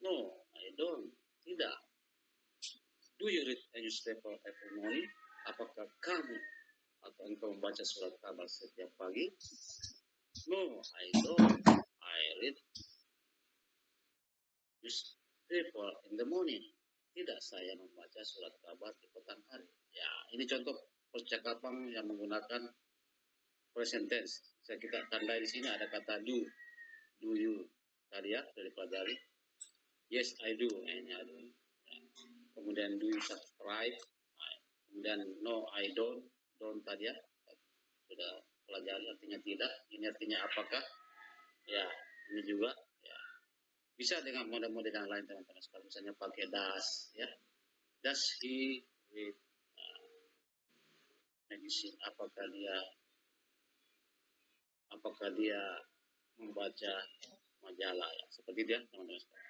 No, I don't. Tidak. Do you read a newspaper every morning? Apakah kamu atau engkau membaca surat kabar setiap pagi? No, I don't. I read newspaper in the morning. Tidak, saya membaca surat kabar di petang hari. Ya, ini contoh percakapan yang menggunakan present tense. Saya kita tandai di sini ada kata do you tadi ya dari pelajari. Yes, I do. Ini I do. Ya. Kemudian do you subscribe? Kemudian no, I don't. Don't tadi ya sudah pelajari artinya tidak. Ini artinya apakah? Ya, ini juga ya bisa dengan mode-mode yang lain teman-teman sekalian. Misalnya pakai does ya. Does he read magazine? Apakah dia membaca majalah ya. Seperti dia teman-teman sekalian.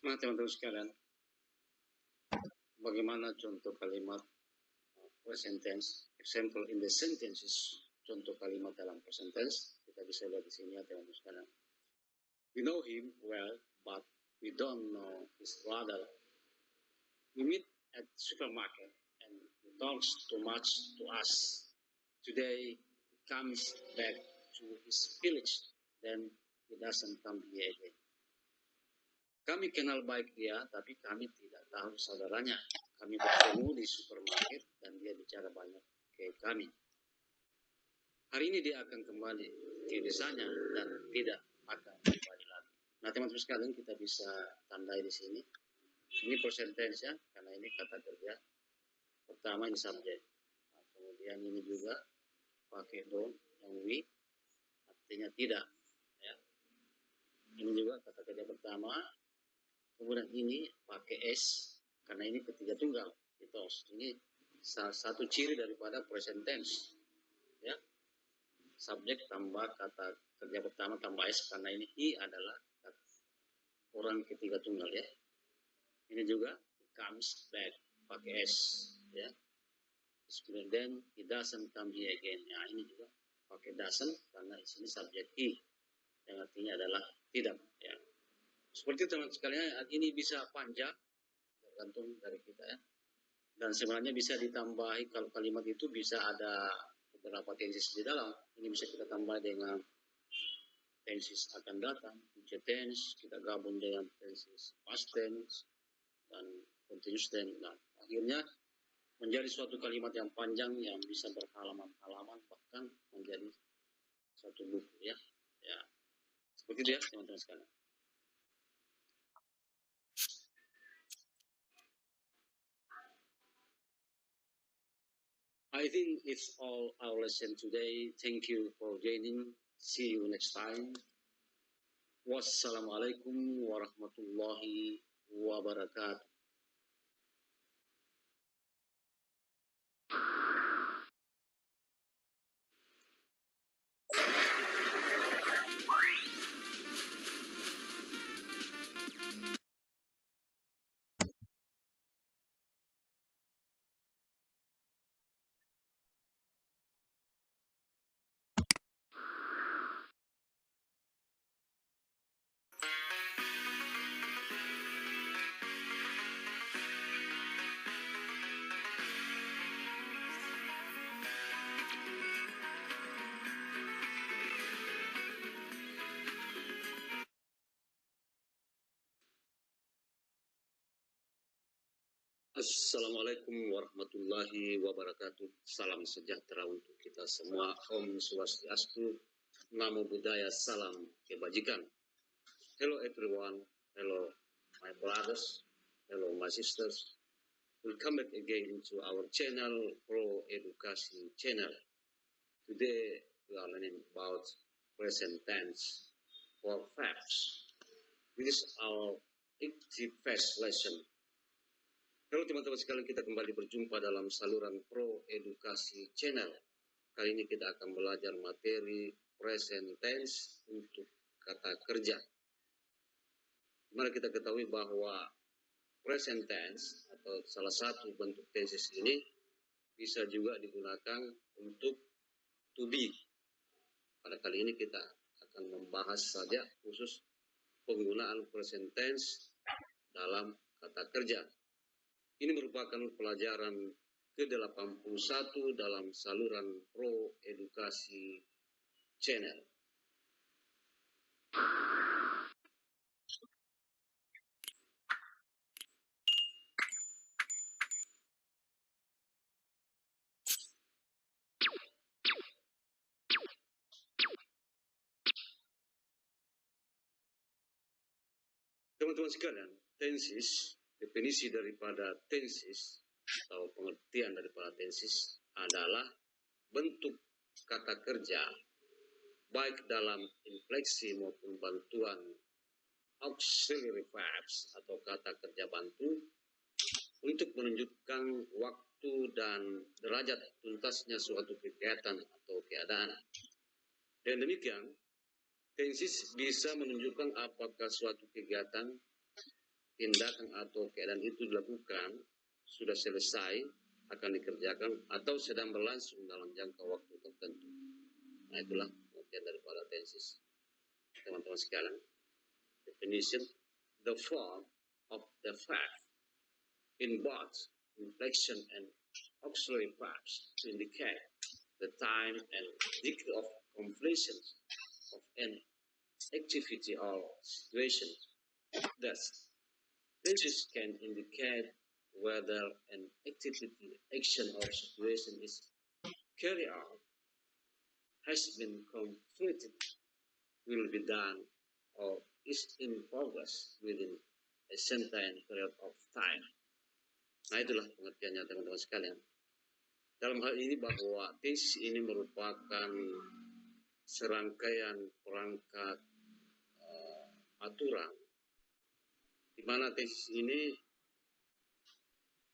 Nah, teman-teman sekalian, bagaimana contoh kalimat present tense? Example in the sentences, contoh kalimat dalam present tense. Kita bisa lihat di sini ya teman-teman sekalian. We know him well, but we don't know his brother. We meet at supermarket and he talks too much to us. Today he comes back to his village, then he doesn't come here again. Kami kenal baik dia, tapi kami tidak tahu saudaranya. Kami bertemu di supermarket dan dia bicara banyak ke kami. Hari ini dia akan kembali ke desanya dan tidak akan kembali lagi. Nah teman-teman sekalian, kita bisa tandai di sini. Ini present tense ya, karena ini kata kerja. Pertama ini subjek. Nah, kemudian ini juga pakai don't yang we, artinya tidak. Ya. Ini juga kata kerja pertama. Kemudian ini pakai s, karena ini ketiga tunggal. Ini salah satu ciri daripada present tense. Ya. Subjek tambah kata kerja pertama tambah s, karena ini he adalah orang ketiga tunggal ya. Ini juga comes back pakai s ya. Then he doesn't come here again. Ya, ini juga pakai doesn't karena di sini subjek he yang artinya adalah tidak ya. Seperti teman sekalian, ini bisa panjang tergantung dari kita ya. Dan sebenarnya bisa ditambahi kalau kalimat itu bisa ada beberapa tenses di dalam. Ini bisa kita tambah dengan tenses akan datang, future tense, kita gabung dengan tenses past tense dan continuous tense. Nah, akhirnya menjadi suatu kalimat yang panjang yang bisa berhalaman-halaman bahkan menjadi suatu buku ya. Ya. Seperti itu ya teman-teman sekalian. I think it's all our lesson today. Thank you for joining. See you next time. Wassalamualaikum warahmatullahi wabarakatuh. Assalamualaikum warahmatullahi wabarakatuh. Salam sejahtera untuk kita semua. Om Swastiastu, Namo Buddhaya, salam kebajikan. Hello everyone, hello my brothers, hello my sisters. Welcome back again to our channel, Pro Edukasi Channel. Today we are learning about present tense for verbs. This is our 81st lesson. Halo teman-teman sekalian, kita kembali berjumpa dalam saluran Pro Edukasi Channel. Kali ini kita akan belajar materi present tense untuk kata kerja. Dimana kita ketahui bahwa present tense atau salah satu bentuk tenses ini bisa juga digunakan untuk to be. Pada kali ini kita akan membahas saja khusus penggunaan present tense dalam kata kerja. Ini merupakan pelajaran ke-81 dalam saluran Pro Edukasi Channel. Teman-teman sekalian, tenses, definisi daripada tenses atau pengertian daripada tenses adalah bentuk kata kerja baik dalam infleksi maupun bantuan auxiliary verbs atau kata kerja bantu untuk menunjukkan waktu dan derajat tuntasnya suatu kegiatan atau keadaan. Dan demikian, tenses bisa menunjukkan apakah suatu kegiatan, tindakan atau keadaan itu dilakukan, sudah selesai, akan dikerjakan, atau sedang berlangsung dalam jangka waktu tertentu. Nah, itulah pengertian daripada tenses. Teman-teman sekalian, definition, the form of the verb in both inflection and auxiliary verbs to indicate the time and degree of completion of an activity or situation. Thus, tenses can indicate whether an activity, action, or situation is carried out, has been completed, will be done, or is in progress within a certain period of time. Nah, itulah pengertiannya teman-teman sekalian. Dalam hal ini bahwa tenses ini merupakan serangkaian perangkat aturan di mana tenses ini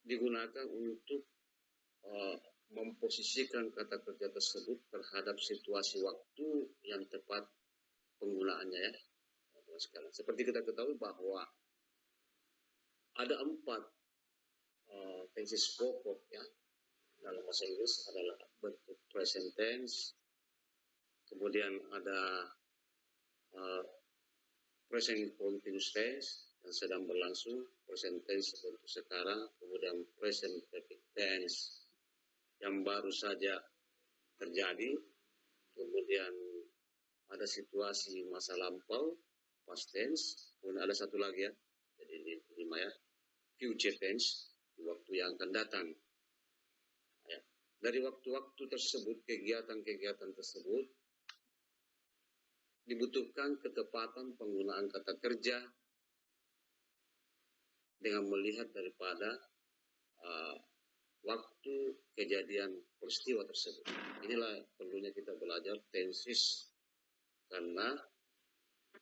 digunakan untuk memposisikan kata kerja tersebut terhadap situasi waktu yang tepat penggunaannya, ya. Seperti kita ketahui bahwa ada 4 tenses pokok, ya, dalam bahasa Inggris adalah bentuk present tense, kemudian ada present continuous tense yang sedang berlangsung, present tense untuk sekarang, kemudian present perfect tense yang baru saja terjadi, kemudian ada situasi masa lampau, past tense, kemudian ada satu lagi, ya, jadi ini 5, ya, future tense, di waktu yang akan datang. Ya. Dari waktu-waktu tersebut, kegiatan-kegiatan tersebut dibutuhkan ketepatan penggunaan kata kerja dengan melihat daripada waktu kejadian peristiwa tersebut. Inilah perlunya kita belajar tenses, karena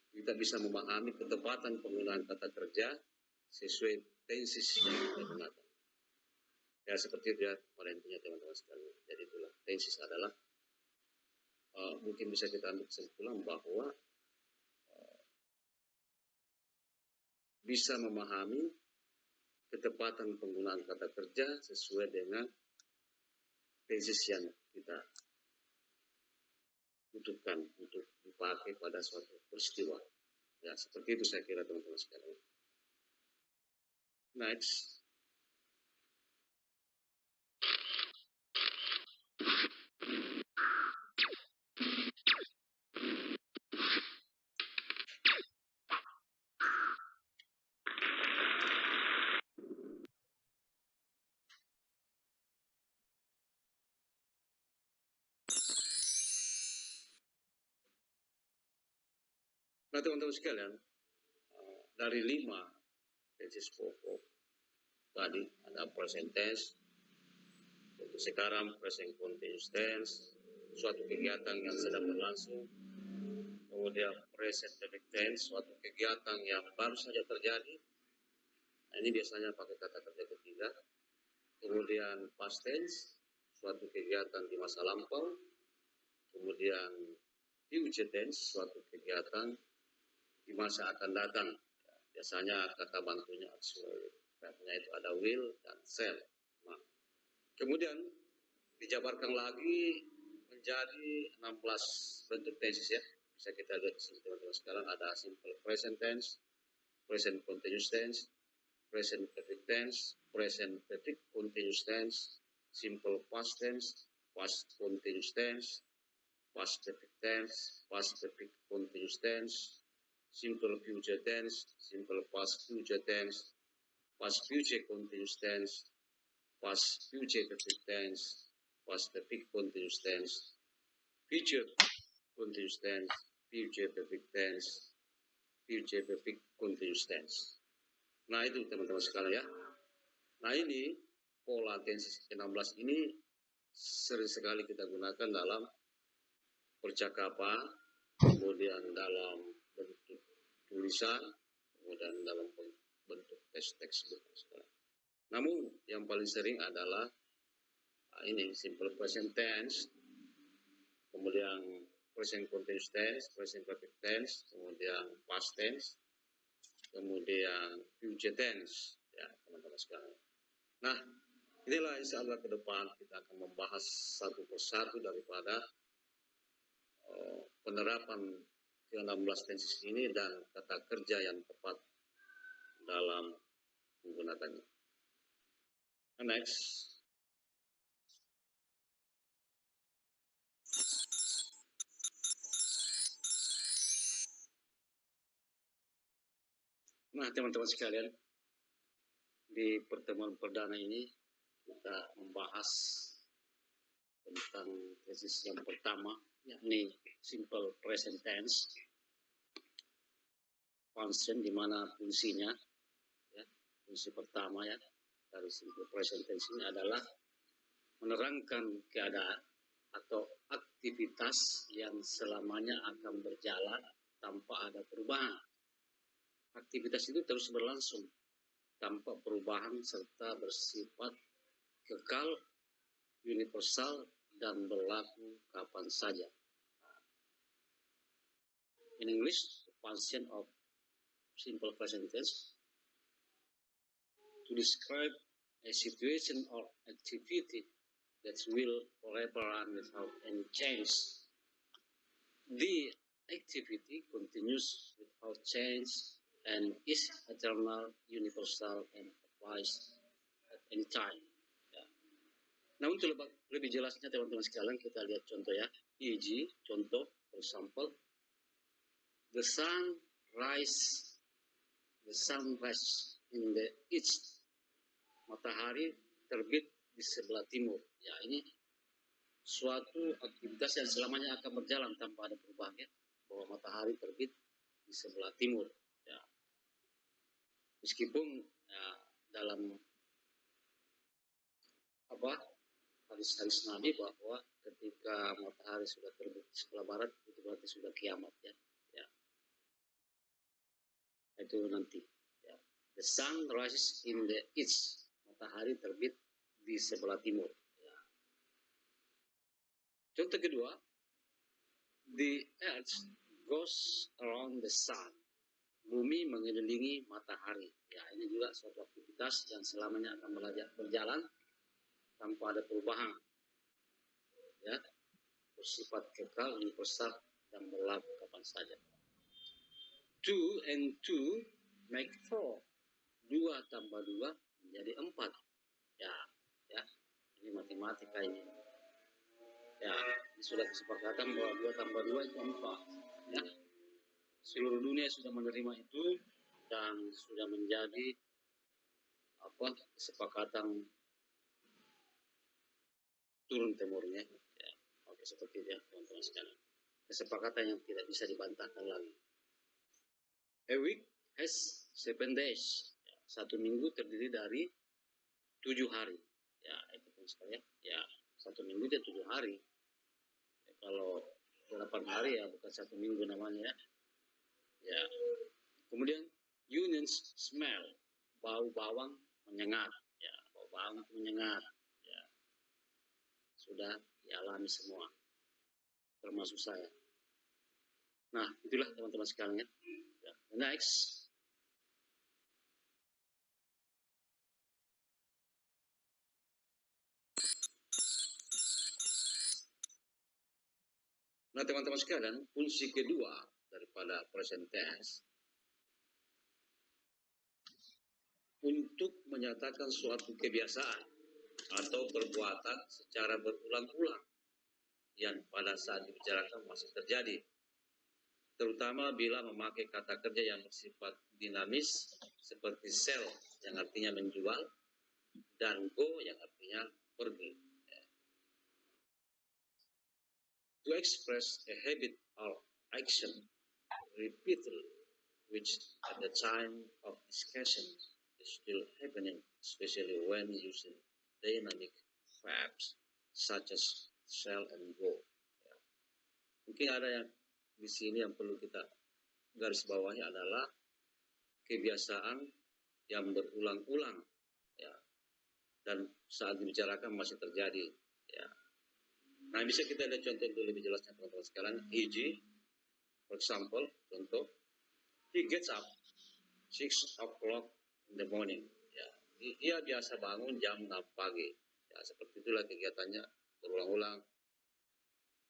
kita bisa memahami ketepatan penggunaan kata kerja sesuai tenses yang kita gunakan. Ya, seperti itu, ya, pada intinya teman-teman sekalian. Jadi itulah tenses adalah mungkin bisa kita ambil kesimpulan bahwa bisa memahami ketepatan penggunaan kata kerja sesuai dengan tenses yang kita butuhkan untuk dipakai pada suatu peristiwa. Ya, seperti itu saya kira teman-teman sekalian. Next. Nah, teman-teman sekalian, dari 5 tesis pokok tadi ada present tense, untuk sekarang present continuous tense, suatu kegiatan yang sedang berlangsung, kemudian present perfect tense, suatu kegiatan yang baru saja terjadi. Nah, ini biasanya pakai kata kerja ketiga. Kemudian past tense, suatu kegiatan di masa lampau. Kemudian future tense, suatu kegiatan di masa akan datang. Biasanya kata bantunya auxiliary. Verbnya itu ada will dan shall. Nah, kemudian dijabarkan lagi menjadi 16 bentuk tenses ya. Bisa kita lihat di sini teman-teman. Sekarang ada simple present tense, present continuous tense, present perfect tense, present perfect continuous tense, simple past tense, past continuous tense, past perfect tense, past perfect continuous tense, simple future tense, simple past future tense, past future continuous tense, past future perfect tense, past perfect continuous tense, future continuous tense, future perfect tense, future perfect continuous tense. Nah, itu teman-teman sekalian ya. Nah, ini pola tenses 16 ini sering sekali kita gunakan dalam percakapan, kemudian dalam bentuk tulisan, kemudian dalam bentuk teks-teks. Namun yang paling sering adalah ini simple present tense, kemudian present continuous tense, present perfect tense, kemudian past tense, kemudian future tense, ya teman-teman sekalian. Nah, inilah insya Allah ke depan kita akan membahas satu persatu daripada penerapan ke-16 tenses ini dan kata kerja yang tepat dalam menggunakannya. Next. Nah, teman-teman sekalian, di pertemuan perdana ini kita membahas tentang tesis yang pertama, yakni simple present tense function, di mana fungsinya, ya, fungsi pertama ya dari simple present tense ini adalah menerangkan keadaan atau aktivitas yang selamanya akan berjalan tanpa ada perubahan. Aktivitas itu terus berlangsung tanpa perubahan serta bersifat kekal, universal, dan berlaku kapan saja. In English, the function of simple present tense to describe a situation or activity that will forever run without any change. The activity continues without change and is eternal, universal, and applies at any time. Ya. Nah, untuk lebih jelasnya teman-teman sekalian, kita lihat contoh ya. E.g. contoh, for example, the sun rise in the east. Matahari terbit di sebelah timur. Ya, ini suatu aktivitas yang selamanya akan berjalan tanpa ada perubahan ya. Bahwa matahari terbit di sebelah timur. Ya. Meskipun ya, dalam hadis Nabi bahwa ketika matahari sudah terbit di sebelah barat itu berarti sudah kiamat ya. Ya. Itu nanti ya. The sun rises in the east. Matahari terbit di sebelah timur. Ya. Contoh kedua, the earth goes around the sun. Bumi mengelilingi matahari. Ya, ini juga suatu aktivitas yang selamanya akan berjalan tanpa ada perubahan. Ya, bersifat kekal, universal, dan berlaku kapan saja. 2 and 2 make 4. 2 tambah 2 menjadi 4. Ya, ini matematika ini. Ya, ini sudah kesepakatan bahwa 2 tambah 2 itu 4. Ya. Seluruh dunia sudah menerima itu dan sudah menjadi kesepakatan turun temurnya. Ya, oke, seperti itu ya teman-teman sekalian. Kesepakatan yang tidak bisa dibantahkan lagi. A week has 7 days. Ya, satu minggu terdiri dari 7 hari. Ya, itu kan sekalian. Ya, satu minggu itu 7 hari. Ya, kalau 8 hari ya bukan satu minggu namanya. Ya. Kemudian unions smell, bau bawang menyengat. Ya, bau bawang menyengat. Ya. Sudah dialami semua, termasuk saya. Nah, itulah teman-teman sekalian. Ya. Next. Nah, teman-teman sekalian, fungsi kedua daripada present tense untuk menyatakan suatu kebiasaan atau perbuatan secara berulang-ulang yang pada saat dibicarakan masih terjadi, terutama bila memakai kata kerja yang bersifat dinamis seperti sell yang artinya menjual dan go yang artinya pergi. To express a habit or action repeatedly, which at the time of discussion is still happening, especially when using dynamic verbs such as shall and go. Ya. Mungkin ada yang di sini yang perlu kita garis bawahi adalah kebiasaan yang berulang-ulang, ya, dan saat dibicarakan masih terjadi. Ya. Nah, bisa kita lihat contoh itu lebih jelasnya teman-teman sekalian. E.g., for example, contoh, he gets up 6 o'clock in the morning. Ya, dia biasa bangun jam 6 pagi. Ya, seperti itulah kegiatannya berulang-ulang.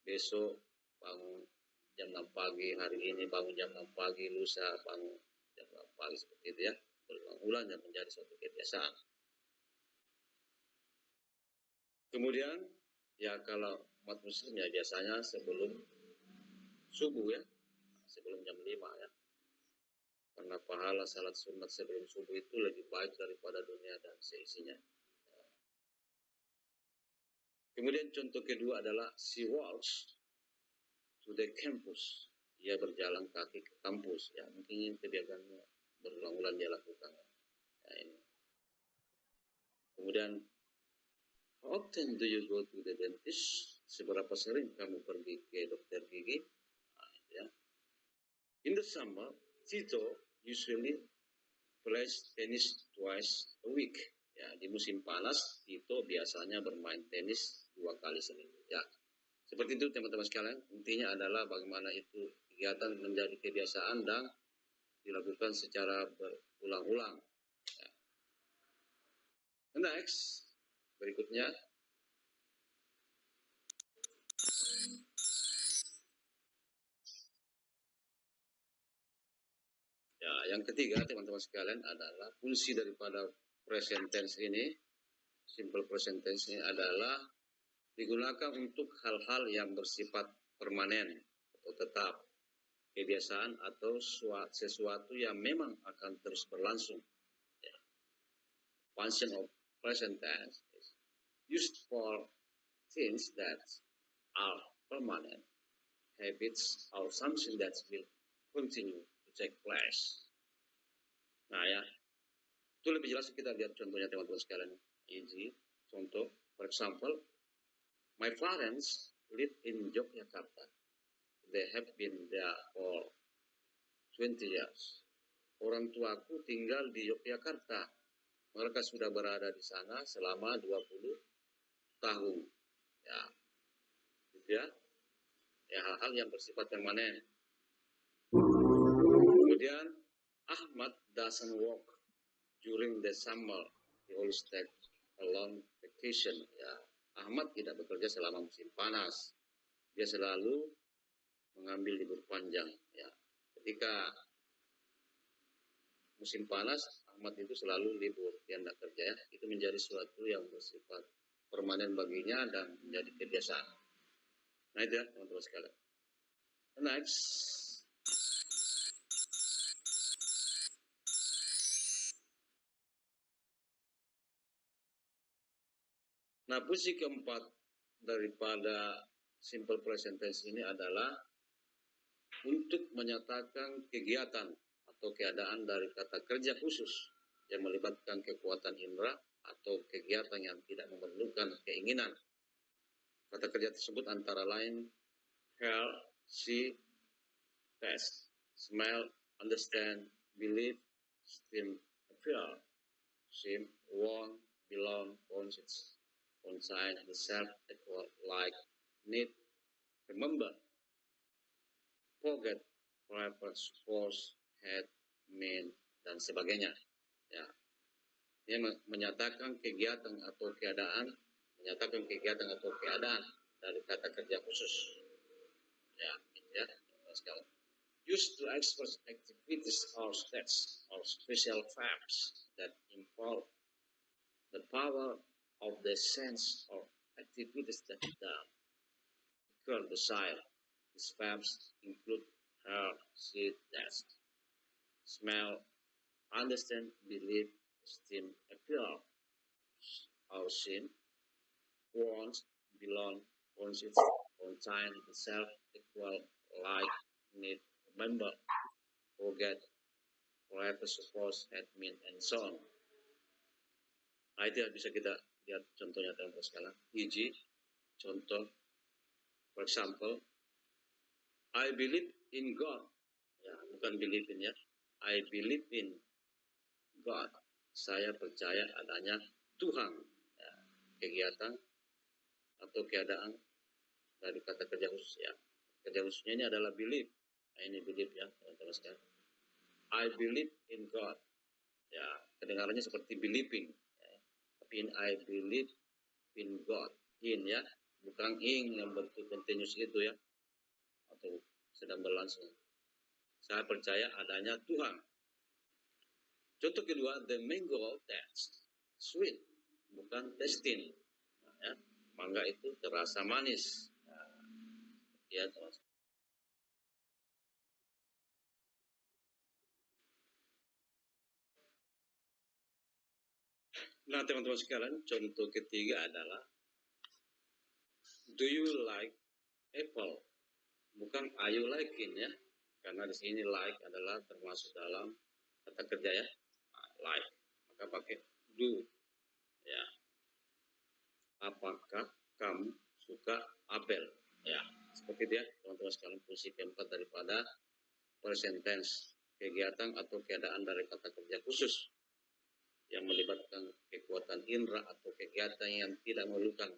Besok bangun jam 6 pagi, hari ini bangun jam 6 pagi, lusa bangun jam 6 pagi, seperti itu ya. Berulang-ulang dan menjadi suatu kebiasaan. Kemudian, ya kalau umat muslim ya biasanya sebelum subuh ya, sebelum jam 5 ya. Karena pahala salat sunat sebelum subuh itu lebih baik daripada dunia dan seisinya. Kemudian contoh kedua adalah she walks to the campus. Dia berjalan kaki ke kampus. Ya, mungkin kegiatannya berulang-ulang dia lakukan. Ya, ini. Kemudian, how often do you go to the dentist? Seberapa sering kamu pergi ke dokter gigi? Nah, ya. In the summer, Tito usually plays tennis twice a week. Ya, di musim panas, Tito biasanya bermain tenis 2 kali seminggu. Ya, seperti itu teman-teman sekalian. Intinya adalah bagaimana itu kegiatan menjadi kebiasaan dan dilakukan secara berulang-ulang. Ya. Next, berikutnya. Ya, yang ketiga teman-teman sekalian adalah fungsi daripada present tense ini, simple present tense ini adalah digunakan untuk hal-hal yang bersifat permanen atau tetap, kebiasaan atau sesuatu yang memang akan terus berlangsung. Ya. Function of present tense is used for things that are permanent, habits or something that will continue to take place. Nah ya, itu lebih jelas kita lihat contohnya teman-teman sekalian. Easy, contoh, for example, my parents live in Yogyakarta. They have been there for 20 years. Orang tuaku tinggal di Yogyakarta. Mereka sudah berada di sana selama 20 tahun. Ya, gitu ya. Ya, hal-hal yang bersifat permanen. Kemudian, Ahmad doesn't work during the summer. He always take a long vacation. Ya, Ahmad tidak bekerja selama musim panas. Dia selalu mengambil libur panjang. Ya, ketika musim panas, Ahmad itu selalu libur, dia tidak kerja ya. Itu menjadi sesuatu yang bersifat permanen baginya dan menjadi kebiasaan. Nah itu ya teman-teman sekalian. Next. Nah, fungsi keempat daripada simple present tense ini adalah untuk menyatakan kegiatan atau keadaan dari kata kerja khusus yang melibatkan kekuatan indera atau kegiatan yang tidak memerlukan keinginan. Kata kerja tersebut antara lain hear, see, taste, smell, understand, believe, esteem, appear, seem, want, belong, conscious, consign, self, equal, like, need, remember, forget, purpose, force, head, mean, dan sebagainya. Ya, dia menyatakan kegiatan atau keadaan dari kata kerja khusus. Ya, sekali. Used to express activities or states or special verbs that involve the power of the sense or activities that occur desire. These verbs include hear, see, taste, smell, understand, believe, esteem, appear, or seem, want, belong, conscious, consign, self, equal, like, need, remember, forget, forever, suppose, admin, and so on. Nah, itu yang bisa kita lihat contohnya teman-teman sekalian. E.g. contoh, for example, I believe in God. Ya, bukan believe in ya. I believe in God. Saya percaya adanya Tuhan. Ya, kegiatan atau keadaan dari kata kerja khusus ya. Kerja khususnya ini adalah believe. Nah, ini believe ya teman-teman sekalian. I believe in God. Ya, kedengarannya seperti believing. Ya. Tapi in I believe in God. In ya, bukan in yang bentuk continuous itu ya. Atau sedang berlangsung. Saya percaya adanya Tuhan. Contoh kedua, the mango taste sweet, bukan tasting. Nah, ya, mangga itu terasa manis. Nah, ya, teman. Nah, teman-teman sekalian, contoh ketiga adalah do you like apple? Bukan are you liking ya, karena di sini like adalah termasuk dalam kata kerja ya, like, maka pakai do ya. Apakah kamu suka apel? Ya, seperti dia teman-teman sekalian, fungsi keempat daripada present tense, kegiatan atau keadaan dari kata kerja khusus yang melibatkan kekuatan indera atau kegiatan yang tidak memerlukan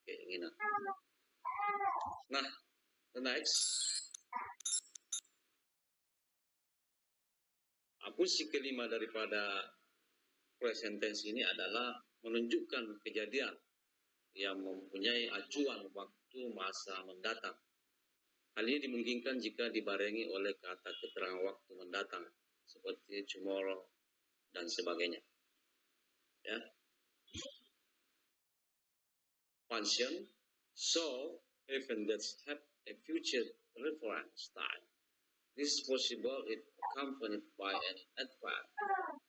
keinginan. Nah, the next, fungsi kelima daripada present tense ini adalah menunjukkan kejadian yang mempunyai acuan waktu masa mendatang. Hal ini dimungkinkan jika dibarengi oleh kata keterangan waktu mendatang seperti tomorrow dan sebagainya. Ya. Function, so even that have a future reference time. This is possible if accompanied by an adverb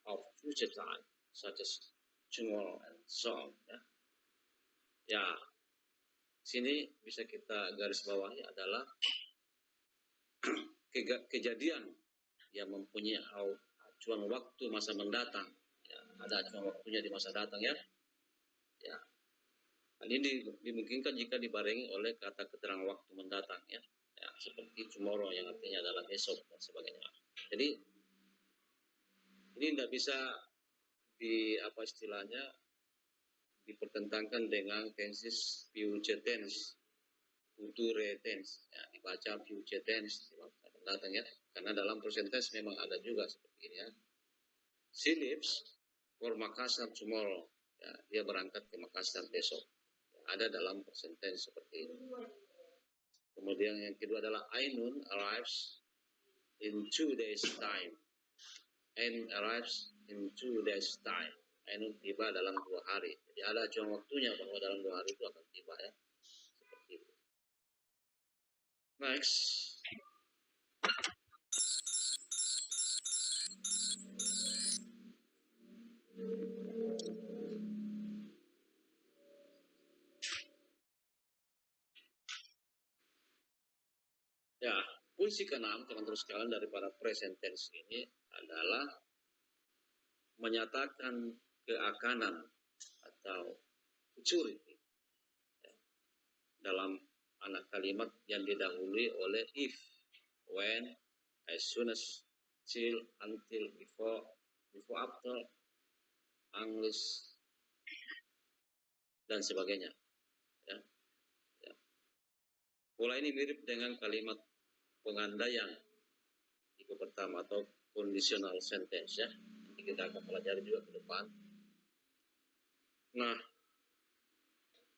of future time, such as tomorrow and so on. Ya. Ya, sini bisa kita garis bawahi adalah kejadian yang mempunyai acuan waktu masa mendatang. Ya, ada acuan waktunya di masa datang ya. Ya. Hal ini dimungkinkan jika dibarengi oleh kata keterangan waktu mendatang ya. Ya, seperti tomorrow yang artinya adalah besok dan sebagainya. Jadi ini tidak bisa dipertentangkan dengan tenses future tense, future tense. Ya, dibaca future tense mendatang ya. Karena dalam present tense memang ada juga seperti ini ya. She leaves for Makassar tomorrow. Ya, dia berangkat ke Makassar besok. Ya, ada dalam present tense seperti ini. Kemudian yang kedua adalah Ainun arrives in 2 days time. Ainun arrives in 2 days time. Ainun tiba dalam 2 hari. Jadi ada acuan waktunya bahwa dalam 2 hari itu akan tiba ya. Seperti itu. Next. Ya, Fungsi keenam, teman-teman sekalian, daripada present tense ini adalah menyatakan keakanan atau futurity dalam anak kalimat yang didahului oleh if, when, as soon as, till, until, before, after, unless, dan sebagainya. Ya. Ya. Pola ini mirip dengan kalimat pengandaian tipe pertama atau conditional sentence ya. Nanti kita akan pelajari juga ke depan. Nah,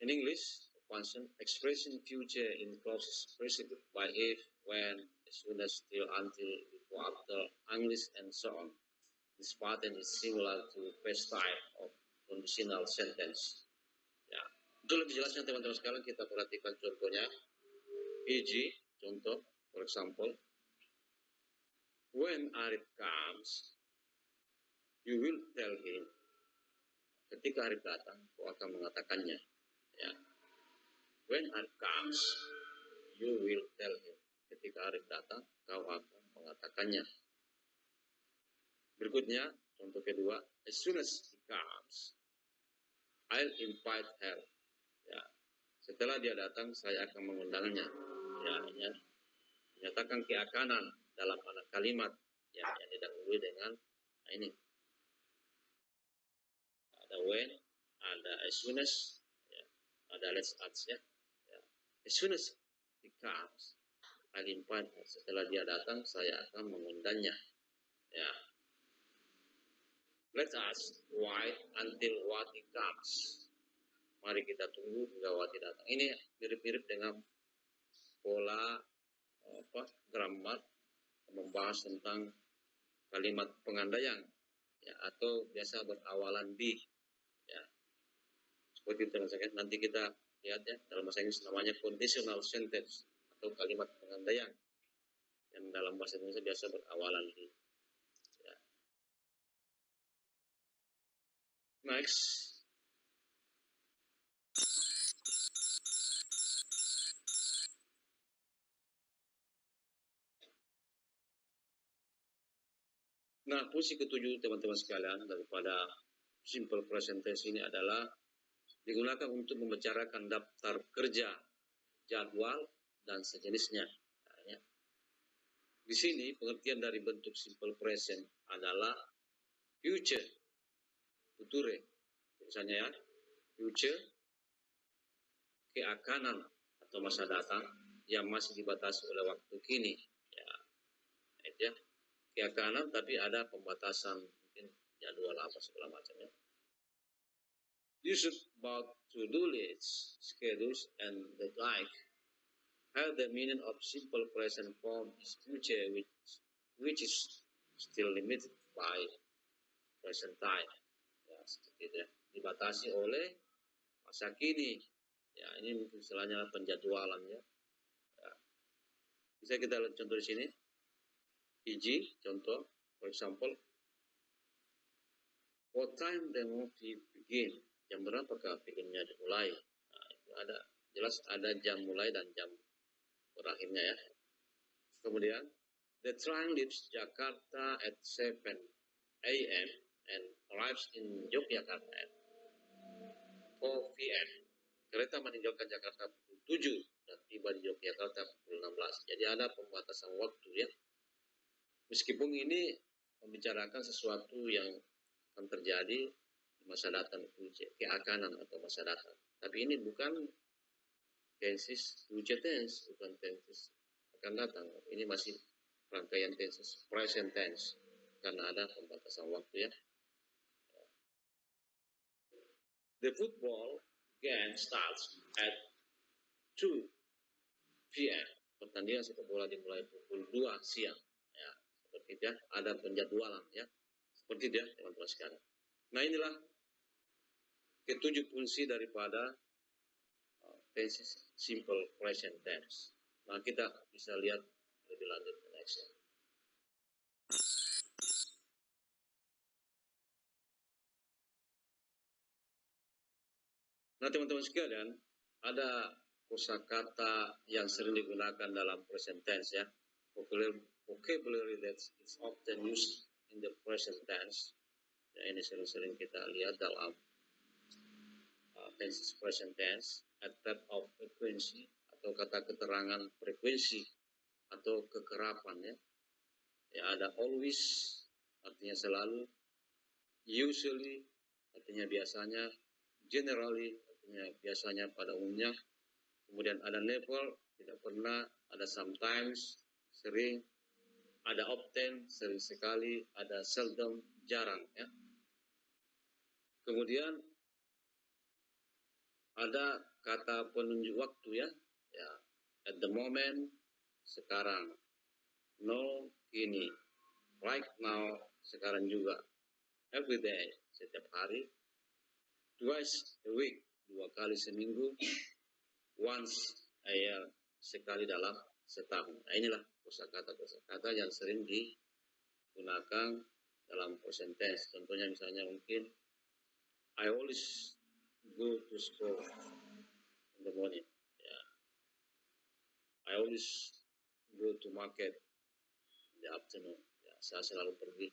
in English, function expressing future in clauses preceded by if, when, as soon as, till, until, before, after, unless, and so on. This pattern is similar to first type of conditional sentence. Ya, itu lebih jelasnya teman-teman sekalian kita perhatikan contohnya. E.g., contoh, for example, when Arif comes, you will tell him. Ketika Arif datang, kau akan mengatakannya. Ya. When Arif comes, you will tell him. Ketika Arif datang, kau akan mengatakannya. Berikutnya, contoh kedua, as soon as he comes, I'll invite her. Ya. Setelah dia datang, saya akan mengundangnya. Ya, menyatakan keakanan dalam anak kalimat ya, yang didahului dengan ini. Ada when, ada as soon as, ya, ada let's add ya. Ya. As soon as he comes, I'll invite her. Setelah dia datang, saya akan mengundangnya. Ya. Let's ask why until what he comes. Mari kita tunggu hingga Wati datang. Ini mirip-mirip dengan pola grammar membahas tentang kalimat pengandaian ya, atau biasa berawalan di ya. Seperti itu teman-teman. Nanti kita lihat ya, dalam bahasa Inggris namanya conditional sentence atau kalimat pengandaian yang dalam bahasa Indonesia biasa berawalan di ya. Next. Nah, fungsi ketujuh teman-teman sekalian daripada simple present tense ini adalah digunakan untuk membicarakan daftar kerja, jadwal, dan sejenisnya. Nah, ya. Di sini pengertian dari bentuk simple present adalah future, future, misalnya ya, future, keakanan atau masa datang yang masih dibatasi oleh waktu kini. Ya, itu ya. Keakanan tapi ada pembatasan mungkin jadwal apa segala macamnya. Used about to-do lists, schedules, and the like. How the meaning of simple present form is future, which is still limited by present time. Ya, seperti itu ya. Dibatasi oleh masa kini. Ya, ini mungkin istilahnya penjadwalan ya. Ya. Bisa kita lihat contoh di sini. E.g., contoh, for example, what time the movie begin? Jam berapakah filmnya dimulai? Nah, itu ada jelas ada jam mulai dan jam berakhirnya ya. Kemudian, the train leaves Jakarta at 7 a.m. and arrives in Yogyakarta at 4 p.m. Kereta meninggalkan Jakarta pukul 7 dan tiba di Yogyakarta pukul 16. Jadi ada pembatasan waktu ya. Meskipun ini membicarakan sesuatu yang akan terjadi di masa datang, keakanan atau masa datang. Tapi ini bukan tenses future tense, bukan tenses akan datang. Ini masih rangkaian tenses present tense karena ada pembatasan waktu ya. The football game starts at 2 p.m. Pertandingan sepak bola dimulai pukul 2 siang. Ya, seperti itu ya, ada penjadwalan ya. Seperti itu ya, teman-teman sekalian. Nah, inilah ketujuh fungsi daripada tenses simple present tense. Nah, kita bisa lihat lebih lanjut ke next ya. Nah, teman-teman sekalian, ada kosakata yang sering digunakan dalam present tense ya. vocabulary that is often used in the present tense. Ya, ini sering-sering kita lihat dalam tense present tense. A type of frequency atau kata keterangan frekuensi atau kekerapan ya. Ya, ada always artinya selalu, usually artinya biasanya, generally artinya biasanya pada umumnya. Kemudian ada never, tidak pernah, ada sometimes, sering, ada often, sering sekali, ada seldom, jarang ya. Kemudian ada kata penunjuk waktu ya, at the moment, sekarang, no, kini, right now, sekarang juga, every day, setiap hari, twice a week, 2 kali seminggu, once a year, sekali dalam setahun. Nah, inilah kosakata yang sering digunakan dalam present tense. Contohnya misalnya mungkin I always go to school in the morning. Ya. I always go to market in the afternoon. Ya, saya selalu pergi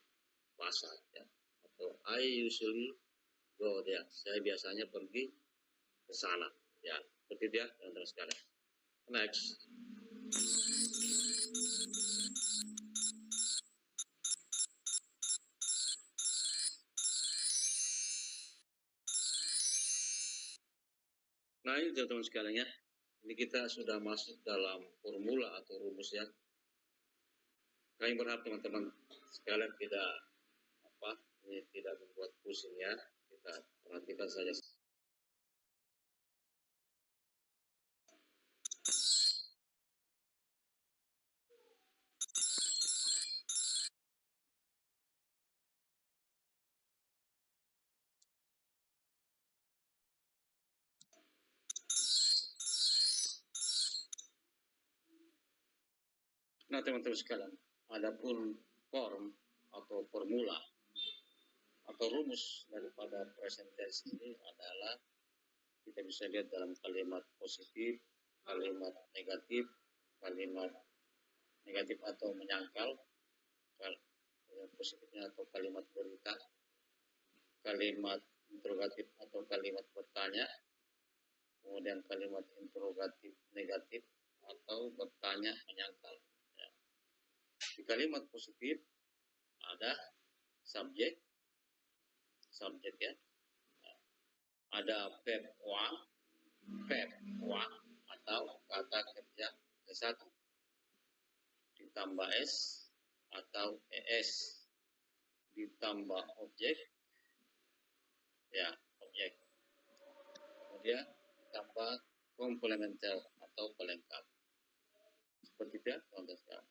pasar. Ya. Atau I usually go there. Saya biasanya pergi ke sana. Ya, seperti dia teman-teman sekalian. Next. Nah ini teman-teman sekalian ya. Ini kita sudah masuk dalam formula atau rumus ya. Kami berharap teman-teman sekalian tidak ini tidak membuat pusing ya. Kita perhatikan saja. Nah teman-teman sekalian, adapun form atau formula atau rumus daripada present tense ini adalah kita bisa lihat dalam kalimat positif, kalimat negatif atau menyangkal, kalimat positifnya atau kalimat berita, kalimat interrogatif atau kalimat bertanya, kemudian kalimat interrogatif negatif atau bertanya menyangkal. Ya. Di kalimat positif ada subjek ya, ada verb one atau kata kerja ke-1 ditambah s atau es ditambah objek ya, objek, kemudian ditambah komplementer atau pelengkap. Seperti itu ya teman-teman.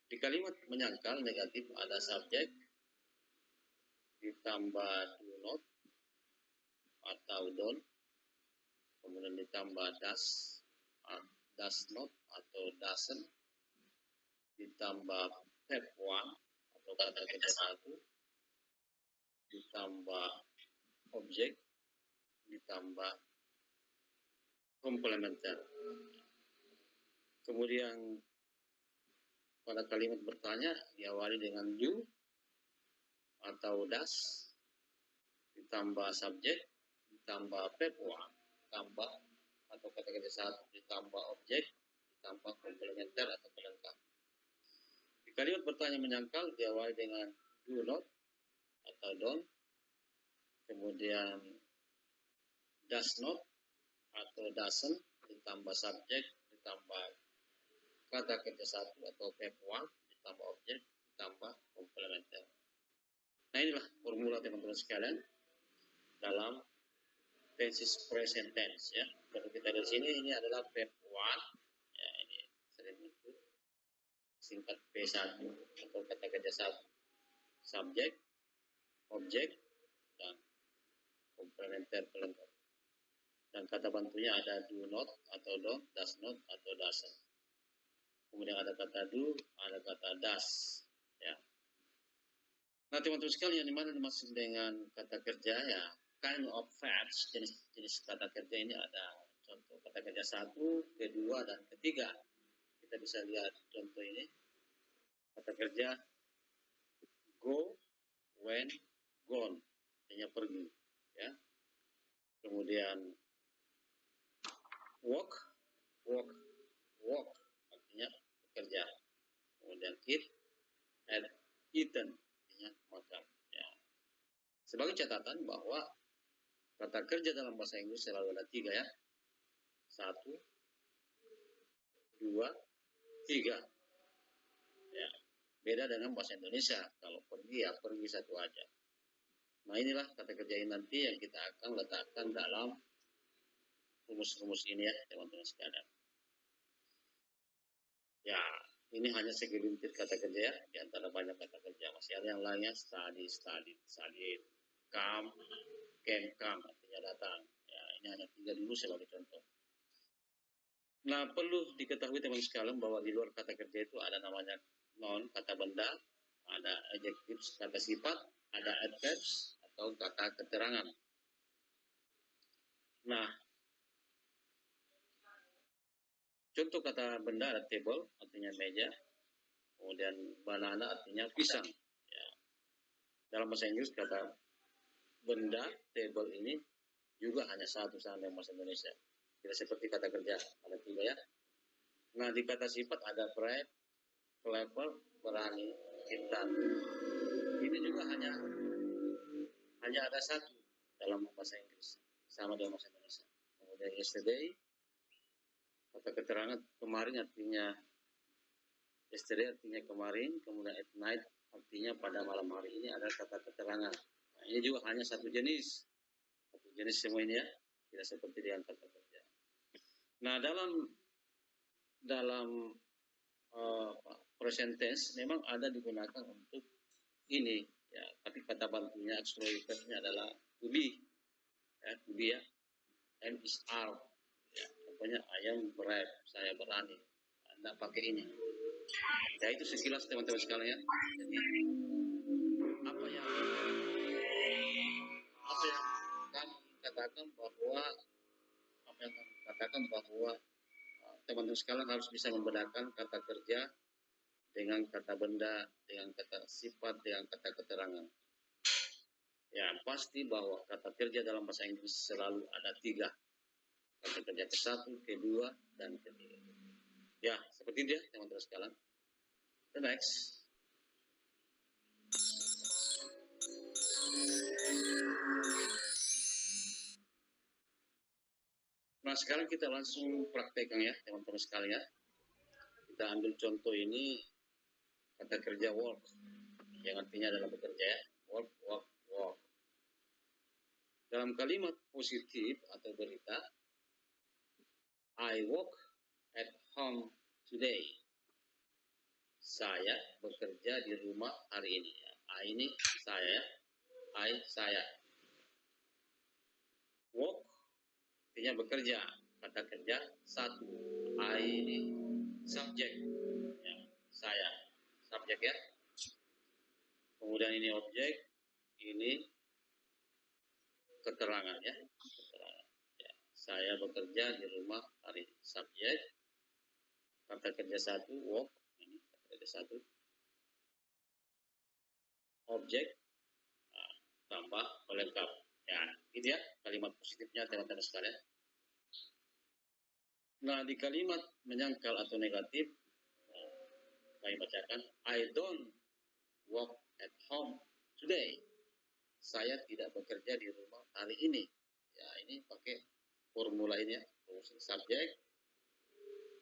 Di kalimat menyangkal negatif ada subjek ditambah do not atau don't, kemudian ditambah does not atau doesn't, ditambah verb one atau kata kerja 1, ditambah objek, ditambah komplementer. Kemudian pada kalimat bertanya diawali dengan do atau does, ditambah subjek, ditambah verb one, ditambah atau kata kerja 1, ditambah objek, ditambah komplementer atau pelengkap. Di kalimat bertanya menyangkal diawali dengan do not atau don't, kemudian does not atau doesn't, ditambah subjek, ditambah kata kerja 1 atau verb one, ditambah objek, ditambah komplementer. Nah inilah formula teman-teman sekalian dalam tense present tense ya. Kalau kita dari sini ini adalah verb one ya, ini sering disebut singkat P1 atau kata kerja 1, subjek, objek, dan komplementer pelengkap. Dan kata bantunya ada do not atau don't, does not atau doesn't. Kemudian ada kata do, ada kata does ya. Nah teman-teman sekalian, yang mana dimaksud dengan kata kerja ya, kind of verbs, jenis kata kerja ini ada contoh kata kerja 1, kedua, dan ketiga. Kita bisa lihat contoh ini. Kata kerja go, went, gone, artinya pergi, ya. Kemudian walk, walk, walk, artinya bekerja. Kemudian eat, and eaten, artinya makan. Ya. Sebagai catatan bahwa kata kerja dalam bahasa Inggris selalu ada 3, ya. 1, 2, 3. Ya. Beda dengan bahasa Indonesia. Kalau pergi, ya pergi satu aja. Nah, inilah kata kerja ini nanti yang kita akan letakkan dalam rumus-rumus ini, ya, teman-teman sekalian. Ya, ini hanya segelintir kata kerja, ya, di antara banyak kata kerja. Masih ada yang lainnya, study, study, study, come, come, artinya datang. Ya, ini hanya 3 dulu sebagai contoh. Nah, perlu diketahui teman sekalian bahwa di luar kata kerja itu ada namanya noun, kata benda, ada adjectives, kata sifat, ada adverbs atau kata keterangan. Nah, contoh kata benda ada table, artinya meja, kemudian banana artinya pisang. Ya. Dalam bahasa Inggris kata benda, table ini juga hanya satu sama dengan bahasa Indonesia. Tidak seperti kata kerja, ada 3, ya. Nah, di kata sifat ada brave, clever, berani, pintar. Ini juga hanya ada satu dalam bahasa Inggris, sama dengan bahasa Indonesia. Kemudian yesterday, kata keterangan kemarin artinya yesterday artinya kemarin, kemudian at night artinya pada malam hari. Ini ada kata keterangan. Nah, ini juga hanya satu jenis semua ini, ya, tidak seperti dengan kata kerja. Nah, dalam present tense memang ada digunakan untuk ini, ya, tapi kata bantunya auxiliary verb-nya adalah to be, ya, to be, ya, am is are, ya, contohnya I am brave, saya berani. Anda pakai ini. Ya, itu sekilas teman-teman sekalian, ya. Jadi apa yang kami katakan bahwa teman-teman sekalian harus bisa membedakan kata kerja dengan kata benda, dengan kata sifat, dengan kata keterangan. Ya, pasti bahwa kata kerja dalam bahasa Inggris selalu ada 3. Kata kerja ke-1, ke-2, dan ke-3. Ya, seperti itu, ya, teman-teman sekalian. The next. Nah, sekarang kita langsung praktekkan, ya, teman-teman sekalian, ya. Kita ambil contoh ini, kata kerja work, yang artinya adalah bekerja, ya. Work, work, work. Dalam kalimat positif atau berita, I work at home today. Saya bekerja di rumah hari ini. Ya. I ini saya, saya. Work artinya bekerja, kata kerja 1. I ini subjek, ya, saya, subjek, ya. Kemudian ini objek, ini keterangan, ya, keterangan. Ya. Saya bekerja di rumah hari ini. Subjek, kata kerja 1, work, ini kata kerja 1. Objek, tambah pelengkap. Ya, ini, ya, kalimat positifnya teman-teman sekalian. Nah, di kalimat menyangkal atau negatif, kami bacakan, I don't work at home today. Saya tidak bekerja di rumah hari ini. Ya, ini pakai formula ini, ya.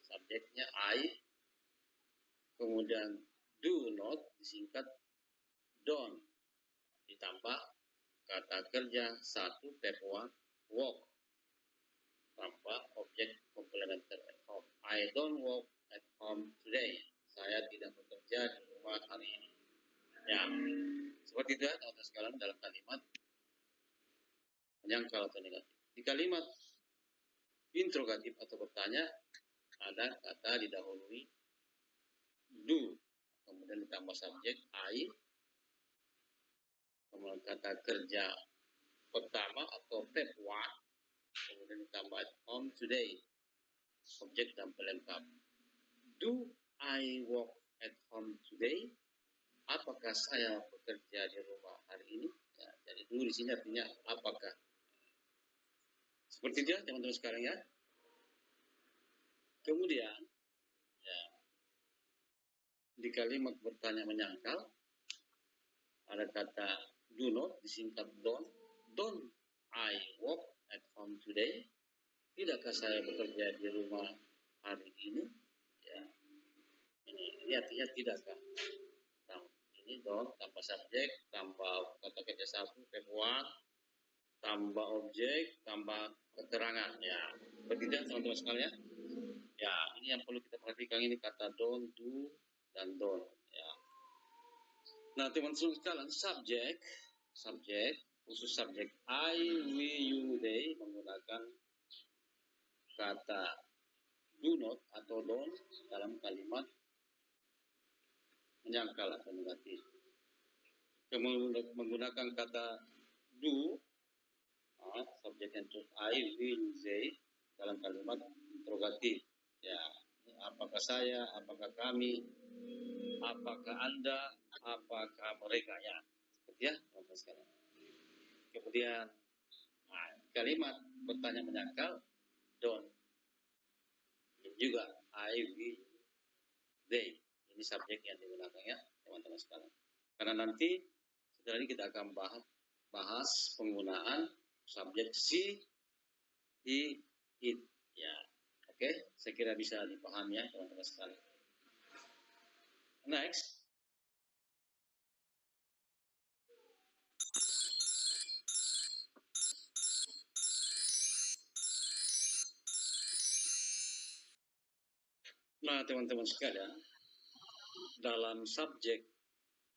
Subjeknya I, kemudian do not disingkat don't, ditambah kata kerja 1 verb 1 work, tanpa objek komplementer at home. I don't work at home today. Saya tidak bekerja di rumah hari ini. Ya, seperti itu, ya, teman-teman sekalian, dalam kalimat menyangkal atau negatif. Di kalimat interrogatif atau bertanya, ada kata didahului do, kemudian ditambah subjek I, kemudian kata kerja pertama atau verb 1, kemudian ditambah at home today, objek dan pelengkap. Do I work at home today? Apakah saya bekerja di rumah hari ini? Ya, jadi dulu di sini artinya apakah. Seperti itu ya teman-teman sekarang ya. Kemudian ya, di kalimat bertanya menyangkal ada kata do not disingkat don't. Don't I work at home today? Tidakkah saya bekerja di rumah hari ini? Ya, ini artinya tidakkah. Nah, ini don't tambah subjek, tambah kata kerja satu, verb one, tambah objek, tambah keterangan. Ya, begitu teman-teman sekalian. Ya, ini yang perlu kita perhatikan, ini kata don't, do, dan don't. Ya. Nah, teman-teman sekalian, subjek, khusus subjek I, we, you, they menggunakan kata do not atau don't dalam kalimat menyangkal atau negatif. Menggunakan kata do, subjek untuk I, we, you, they dalam kalimat interrogatif. Ya, apakah saya, apakah kami, apakah Anda, apakah mereka, ya. Seperti ya, teman-teman sekalian. Kemudian kalimat bertanya menyangkal don't. Dan juga I, we, they. Ini subjek yang digunakan ya, teman-teman sekalian. Karena nanti setelah ini kita akan bahas penggunaan subjek she, he, it. Ya, oke. Saya kira bisa dipahami ya, teman-teman sekalian. Next. Nah, teman-teman sekalian, dalam subjek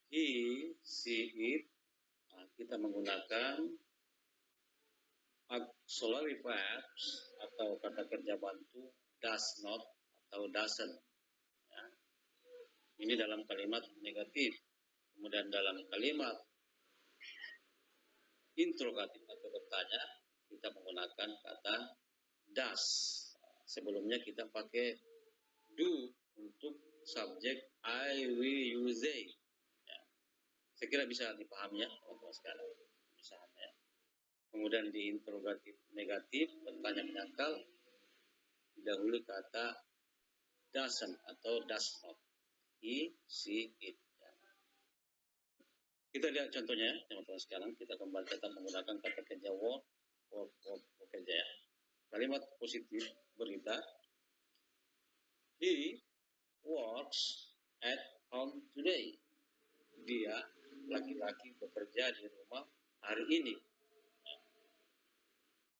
he, she, it, kita menggunakan auxiliary verbs atau kata kerja bantu does not atau doesn't. Ya. Ini dalam kalimat negatif. Kemudian dalam kalimat interrogatif atau bertanya, kita menggunakan kata does. Sebelumnya kita pakai do untuk subjek I, we, you, they. Ya. Saya kira bisa dipahami ya, teman-teman sekalian. Bisa ya. Kemudian di interrogatif negatif, bertanya menyangkal, didahului kata doesn't atau does not. He, she, it. Ya. Kita lihat contohnya, teman-teman sekalian. Kita kembali tetap menggunakan kata kerja work bekerja. Ya. Kalimat positif berita, he works at home today. Dia, laki-laki, bekerja di rumah hari ini. Ya.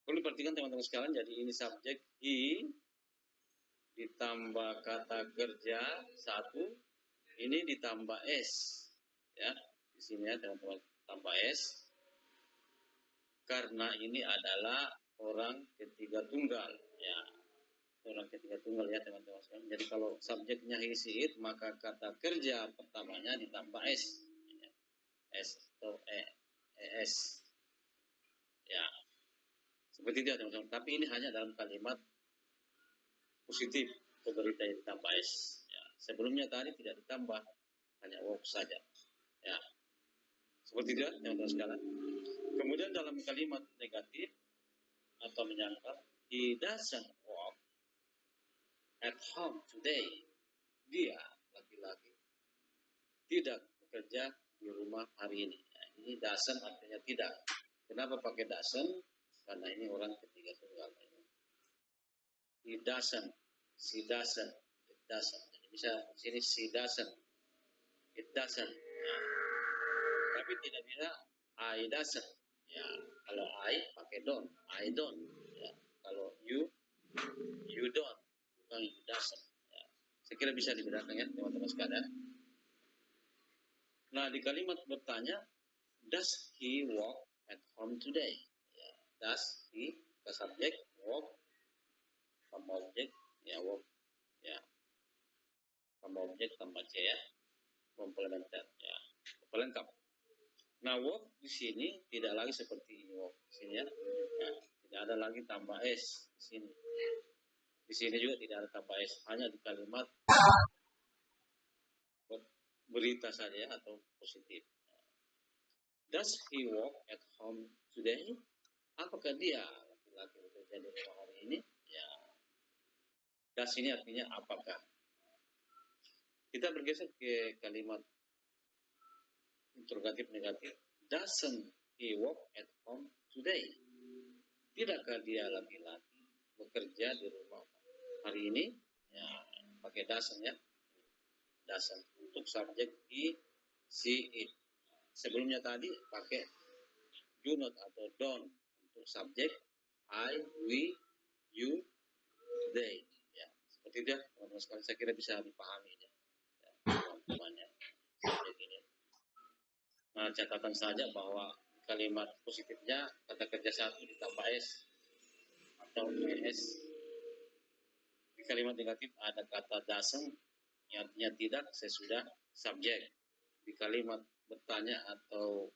Perlu diperhatikan teman-teman sekalian, jadi ini subjek he ditambah kata kerja satu, ini ditambah s. Ya, di sini ya teman-teman, tambah s. Karena ini adalah orang ketiga tunggal. Ya, orang ketiga tunggal ya teman-teman sekalian. Jadi kalau subjeknya he, she, it, maka kata kerja pertamanya ditambah s. Ya. S atau es. Ya, seperti itu teman-teman. Tapi ini hanya dalam kalimat positif berita yang ditambah s. Ya. Sebelumnya tadi tidak ditambah, hanya work saja. Ya, seperti itu teman-teman sekalian. Kemudian dalam kalimat negatif atau menyangkal, he doesn't work at home today. Dia, laki-laki, tidak bekerja di rumah hari ini. Ya, ini doesn't artinya tidak. Kenapa pakai doesn't? Karena ini orang ketiga tunggal. He doesn't, she doesn't, it doesn't. Jadi bisa di sini she doesn't, it doesn't. Ya. Tapi tidak bisa I doesn't. Ya, kalau I pakai don't, I don't. Ya, kalau you don't, bukan you doesn't. Ya. Saya kira bisa dibedakan ya teman-teman sekalian. Nah, di kalimat bertanya, does he work at home today? Ya, does he, ke subjek, work, tambah objek, ya work, ya, tambah objek, tambah c ya, komplementer, ya, pelengkap. Nah, work di sini tidak lagi seperti ini work di sini ya. Ya, tidak ada lagi tambah s di sini. Di sini juga tidak ada tambah s, hanya di kalimat berita saja atau positif. Does he work at home today? Apakah dia laki-laki bekerja di rumah hari ini? Ya, does ini artinya apakah. Kita bergeser ke kalimat interrogatif negatif. Doesn't he work at home today? Tidakkah dia laki-laki bekerja di rumah hari ini? Ya, pakai doesn't ya. Doesn't untuk subjek he, she, it. Sebelumnya tadi pakai do not atau don't untuk subjek I, we, you, they. Ya, seperti itu ya, teman-teman sekalian. Saya kira bisa dipahami ya. Teman-temannya. Nah, catatan saja bahwa kalimat positifnya kata kerja satu ditambah s atau es. Di kalimat negatif ada kata doesn't yang artinya tidak sesudah subjek. Di kalimat bertanya atau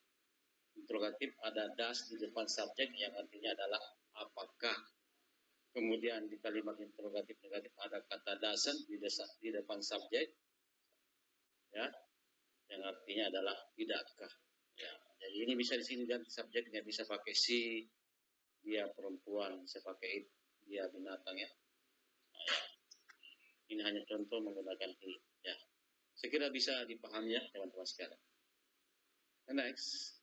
interrogatif ada does di depan subjek yang artinya adalah apakah. Kemudian di kalimat interrogatif negatif ada kata doesn't di depan subjek ya, yang artinya adalah tidakkah. Ya, jadi ini bisa di sini ganti subjeknya, bisa pakai si, dia perempuan, bisa pakai it, dia binatang ya. Nah, ya. Ini hanya contoh menggunakan he ya. Saya kira bisa dipahami ya teman-teman sekalian. Next.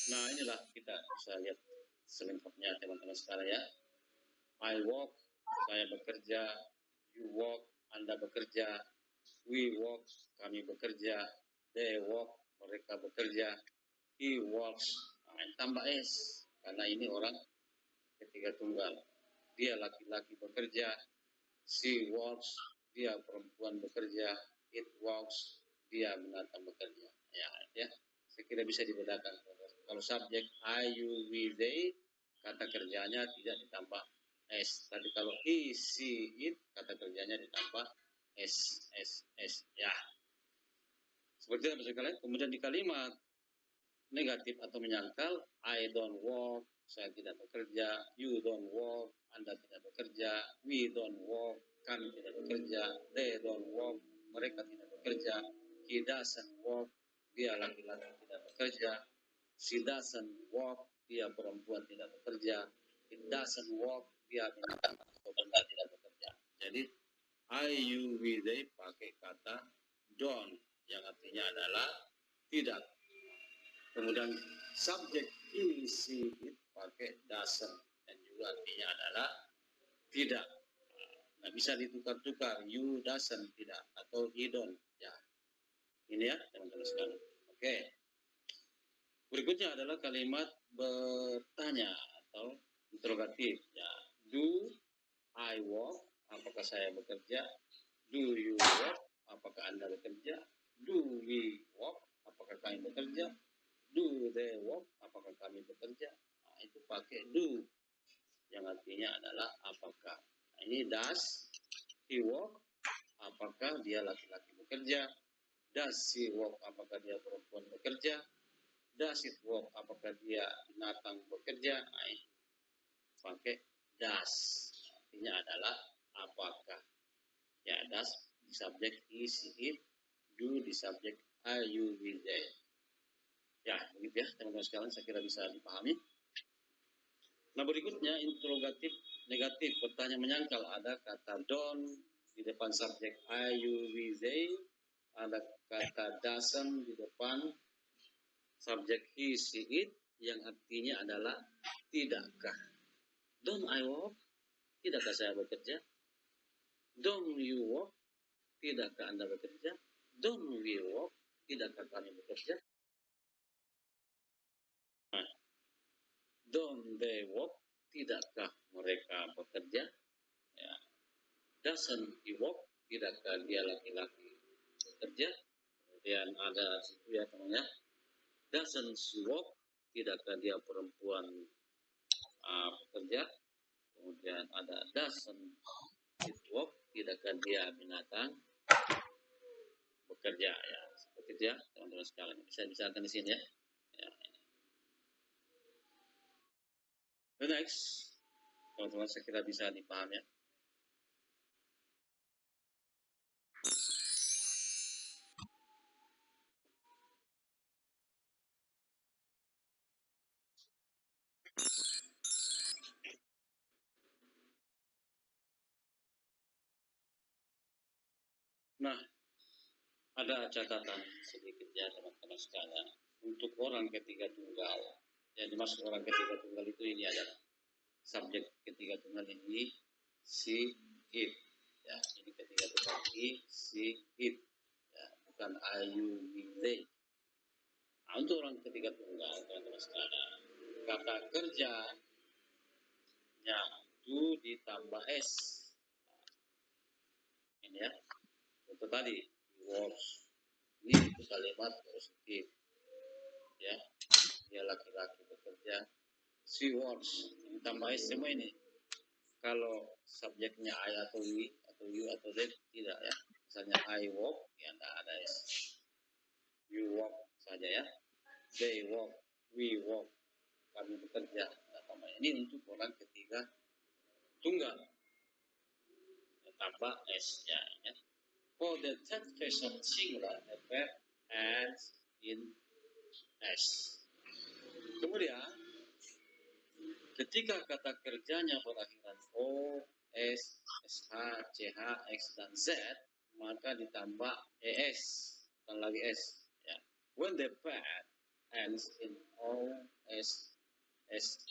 Nah, inilah kita bisa lihat selengkapnya teman-teman sekalian ya. I work, saya bekerja. You work, Anda bekerja. We work, kami bekerja. They work, mereka bekerja. He works, tambah s karena ini orang ketiga tunggal. Dia laki-laki bekerja. She works, dia perempuan bekerja. It works, dia binatang bekerja. Ya. Saya kira bisa dibedakan. Kalau subjek I, you, we, they, kata kerjanya tidak ditambah s. Tapi kalau he, she, it, kata kerjanya ditambah s. Ya. Seperti itu sekalian. Kemudian di kalimat negatif atau menyangkal, I don't work, saya tidak bekerja. You don't work, Anda tidak bekerja. We don't work, kami tidak bekerja. They don't work, mereka tidak bekerja. He doesn't work, dia laki-laki tidak bekerja. She doesn't work, dia perempuan tidak bekerja. It doesn't work, dia binatang atau benda tidak bekerja. Jadi I, you, we, they pakai kata don't yang artinya adalah tidak. Kemudian subjek he, she, it pakai doesn't dan juga artinya adalah tidak. Nah, bisa ditukar-tukar, you doesn't tidak atau he don't ya. Ini ya teman-teman sekalian. Oke. Berikutnya adalah kalimat bertanya atau interrogatif ya. Do I work? Apakah saya bekerja? Do you work? Apakah Anda bekerja? Do we work? Apakah kami bekerja? Do they work? Apakah kami bekerja? Nah, itu pakai do yang artinya adalah apakah. Nah, ini does he work? Apakah dia laki-laki bekerja? Does she work? Apakah dia perempuan bekerja? Does it work? Apakah dia binatang bekerja? Nah, pakai does. Artinya adalah apakah. Ya, does di subjek he, she, it. Do di subjek I, you, we, they. Ya, begitu ya teman-teman sekalian. Saya kira bisa dipahami. Nah, berikutnya interrogatif negatif. Pertanyaan menyangkal. Ada kata don't di depan subjek I, you, we, they. Ada kata doesn't di depan subjek he, she, it, yang artinya adalah tidakkah. Don't I work? Tidakkah saya bekerja? Don't you work? Tidakkah Anda bekerja? Don't we work? Tidakkah kami bekerja? Nah, don't they work? Tidakkah mereka bekerja? Ya. Doesn't he work? Tidakkah dia laki-laki bekerja? Kemudian ada situ ya teman-teman. Doesn't she work? Tidakkah dia perempuan bekerja? Kemudian ada doesn't it work? Tidakkah dia binatang bekerja? Ya, seperti itu ya teman-teman sekalian. Bisa misalkan di sini ya. Ya. The next, teman-teman saya kira bisa dipahami ya. Nah, ada catatan sedikit ya teman-teman sekalian. Untuk orang ketiga tunggal, yang dimaksud orang ketiga tunggal itu ini adalah subjek ketiga tunggal ini si it. Ya, ini ketiga tunggal ini si it. Ya, bukan ayu they. Nah, untuk orang ketiga tunggal teman-teman sekalian, kata kerjanya itu ditambah s. Ini ya, itu tadi works. Ini itu kalimat positif. Ya, dia laki-laki bekerja. She works. Ditambah s semua ini. Kalau subjeknya I atau we atau you atau they tidak ya. Misalnya I walk, ya tidak ada s. You walk saja ya. They walk, we walk. Kami bekerja. Nah, ini untuk orang ketiga tunggal. Tambah s ya. For the third person singular, the verb ends in s. Kemudian, ketika kata kerjanya berakhiran o, s, sh, ch, x, dan z, maka ditambah es, bukan lagi s. Ya. When the verb ends in o, s, sh,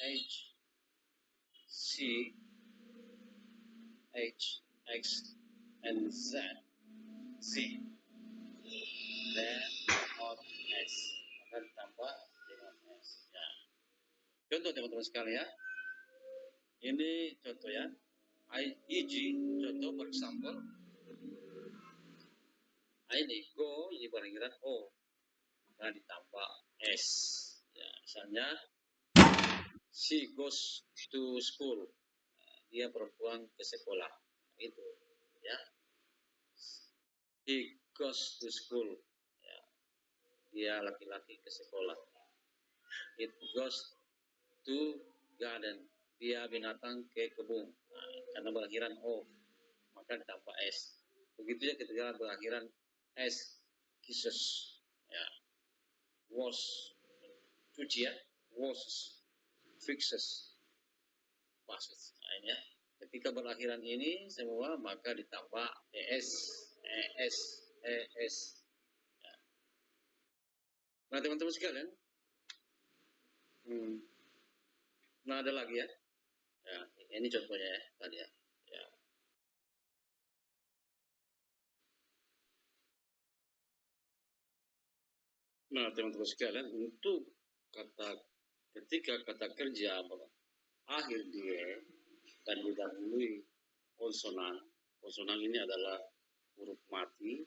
c, h, x, and z, then not s, maka ditambah dengan s. Ya. Contoh teman-teman sekalian, ini contoh ya. E.g. contoh for example, ini go ini berakhiran o, maka ditambah s. Ya, misalnya she goes to school, dia perempuan ke sekolah, itu ya. He goes to school, ya. Dia laki-laki ke sekolah. It goes to garden, dia binatang ke kebun. Nah, karena berakhiran o, maka ditambah s. Begitu ya ketika berakhiran s, kisses, ya, was, cuci ya, was, fixes, passes. Nah, ini ya. Ketika berakhiran ini semua maka ditambah es, es. Ya. Nah teman-teman sekalian, nah ada lagi ya. Ya, ini contohnya ya tadi ya. Ya. Nah teman-teman sekalian, untuk ketika kata kerja akhir dia dan didahului konsonan. Konsonan ini adalah huruf mati,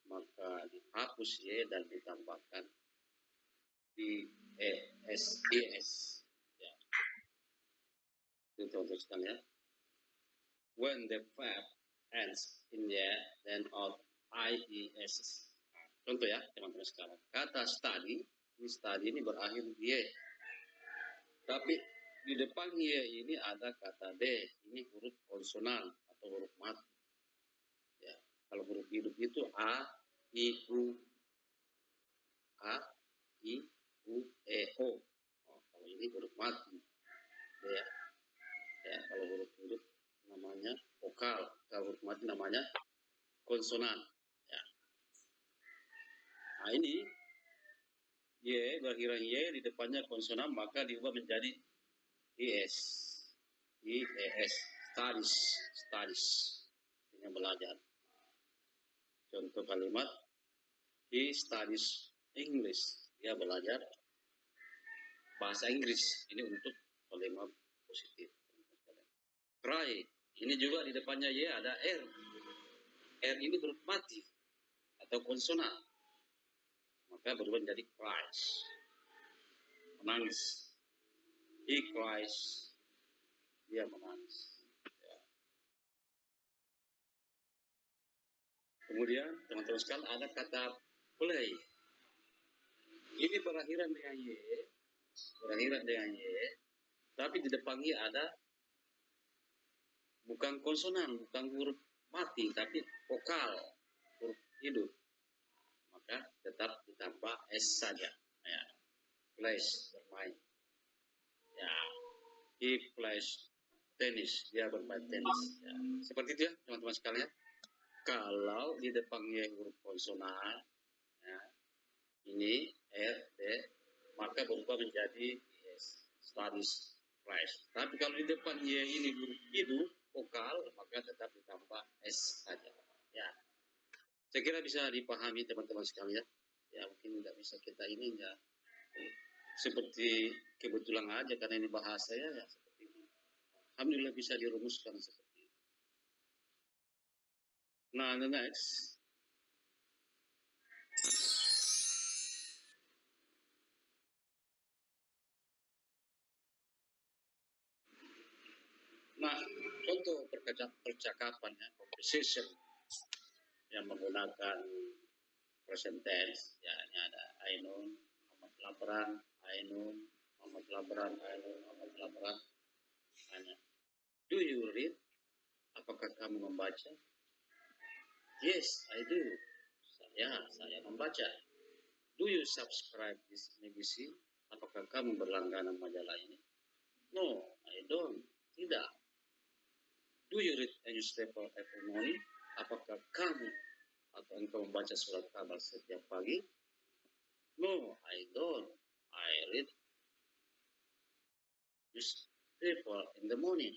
maka dihapus y dan ditambahkan di es. Ya. Itu contoh sekali ya. When the verb ends in y, then out ies. Contoh ya teman-teman sekalian. Kata study ini berakhir y. Tapi di depan y ini ada kata d. Ini huruf konsonan atau huruf mati. Ya, kalau huruf hidup itu a, i, u, e, o. Oh, kalau ini huruf mati. Ya, kalau huruf hidup namanya vokal. Kalau huruf mati namanya konsonan. Ya. Nah ini y berakhiran y di depannya konsonan maka diubah menjadi es. Studies. Yang belajar. Contoh kalimat, he studies English. Dia belajar bahasa Inggris. Ini untuk kalimat positif. Cry. Ini juga di depannya y ada r. R ini huruf mati atau konsonan. Maka berubah menjadi cries. Menangis. He cries. Dia menangis. Ya. Kemudian teman-teman sekalian ada kata play. Ini berakhiran dengan y, tapi di depannya ada bukan konsonan, bukan huruf mati, tapi vokal, huruf hidup. Maka tetap ditambah s saja. Ya. Plays, bermain. Ya. He plays tennis, dia bermain tenis. Ya. Seperti itu ya teman-teman sekalian. Kalau di depannya huruf konsonan, ya, ini R, D, maka berubah menjadi S, studies flash. Tapi kalau di depan Y ini huruf hidup, vokal, maka tetap ditambah S saja. Ya, saya kira bisa dipahami teman-teman sekalian. Ya, mungkin nggak bisa kita ini ya seperti kebetulan aja karena ini bahasa ya seperti ini. Alhamdulillah bisa dirumuskan seperti itu. Nah, the next. Nah, contoh percakapan ya, conversation yang menggunakan present tense, ya ini ada Ainun, Muhammad Labran, Ainun, Muhammad Labran, Ainun, Muhammad Labran. Tanya, do you read? Apakah kamu membaca? Yes, I do. Saya membaca. Do you subscribe this magazine? Apakah kamu berlangganan majalah ini? No, I don't. Tidak. Do you read a newspaper every morning? Apakah kamu atau engkau membaca surat kabar setiap pagi? No, I don't. I read newspaper in the morning.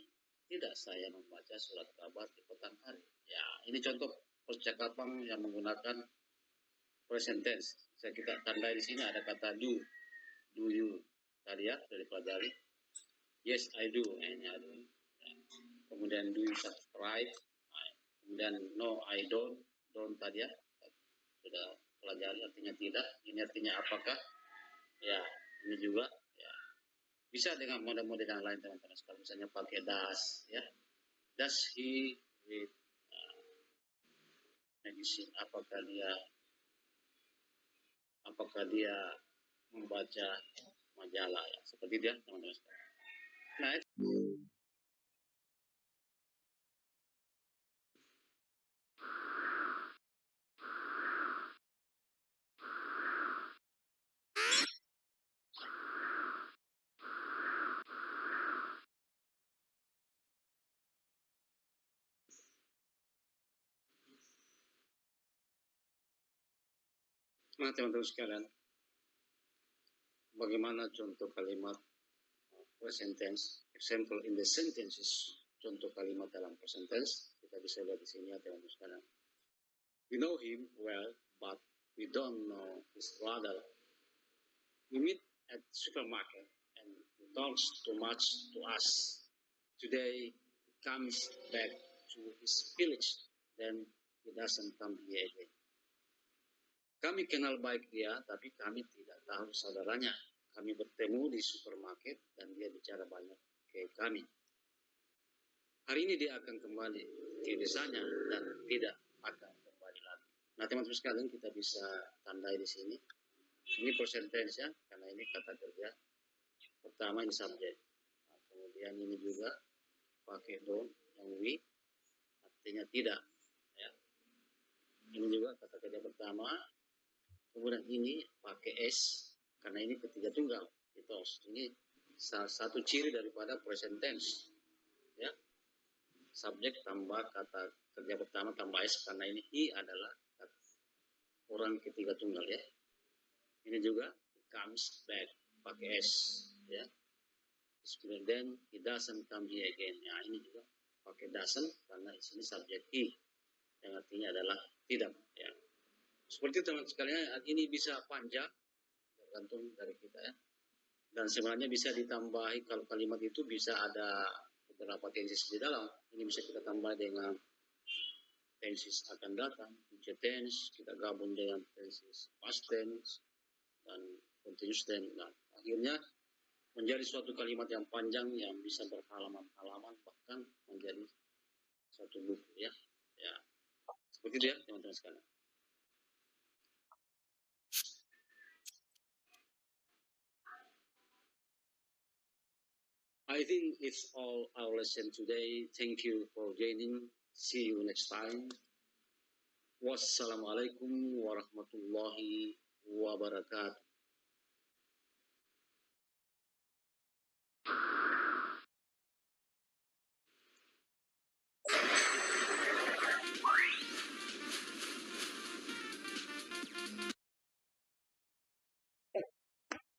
Tidak, saya membaca surat kabar di petang hari. Ya, ini contoh percakapan yang menggunakan present tense. Saya kita tandai di sini ada kata do you tadi ya dari pelajari. Yes, I do. Ini ada. Ya. Kemudian do you subscribe? Kemudian no, I don't tadi ya sudah pelajari artinya tidak. Ini artinya apakah? Ya, ini juga ya bisa dengan model-model yang lain teman-teman sekalian. Misalnya pakai does ya. Does he read magazine? Apakah dia membaca majalah ya? Seperti dia teman-teman sekalian. Nah, teman-teman sekalian, bagaimana contoh kalimat present tense? Example in the sentences. Contoh kalimat dalam present tense kita bisa lihat di sini ya teman-teman sekalian. We know him well, but we don't know his brother. We meet at supermarket and he talks too much to us. Today he comes back to his village, then he doesn't come here again. Kami kenal baik dia, tapi kami tidak tahu saudaranya. Kami bertemu di supermarket dan dia bicara banyak ke kami. Hari ini dia akan kembali ke desanya dan tidak akan kembali lagi. Nah teman-teman sekalian kita bisa tandai di sini. Ini present tense ya, karena ini kata kerja. Pertama ini subjek. Nah, kemudian ini juga pakai don't yang we artinya tidak. Ya. Ini juga kata kerja pertama. Kemudian ini pakai S karena ini ketiga tunggal. Ini salah satu ciri daripada present tense. Ya. Subjek tambah kata kerja pertama tambah S karena ini he adalah orang ketiga tunggal ya. Ini juga comes back pakai S ya. Then he doesn't come here again. Ya, ini juga pakai doesn't karena di sini subjek he yang artinya adalah tidak ya. Seperti teman sekalian, ini bisa panjang, tergantung dari kita ya. Dan sebenarnya bisa ditambahi, kalau kalimat itu bisa ada beberapa tenses di dalam. Ini bisa kita tambah dengan tenses akan datang, future tense, kita gabung dengan tenses past tense, dan continuous tense. Nah, akhirnya menjadi suatu kalimat yang panjang yang bisa berhalaman-halaman, bahkan menjadi suatu buku ya. Ya, seperti itu ya teman-teman sekalian. I think it's all our lesson today. Thank you for joining. See you next time. Wassalamualaikum warahmatullahi wabarakatuh.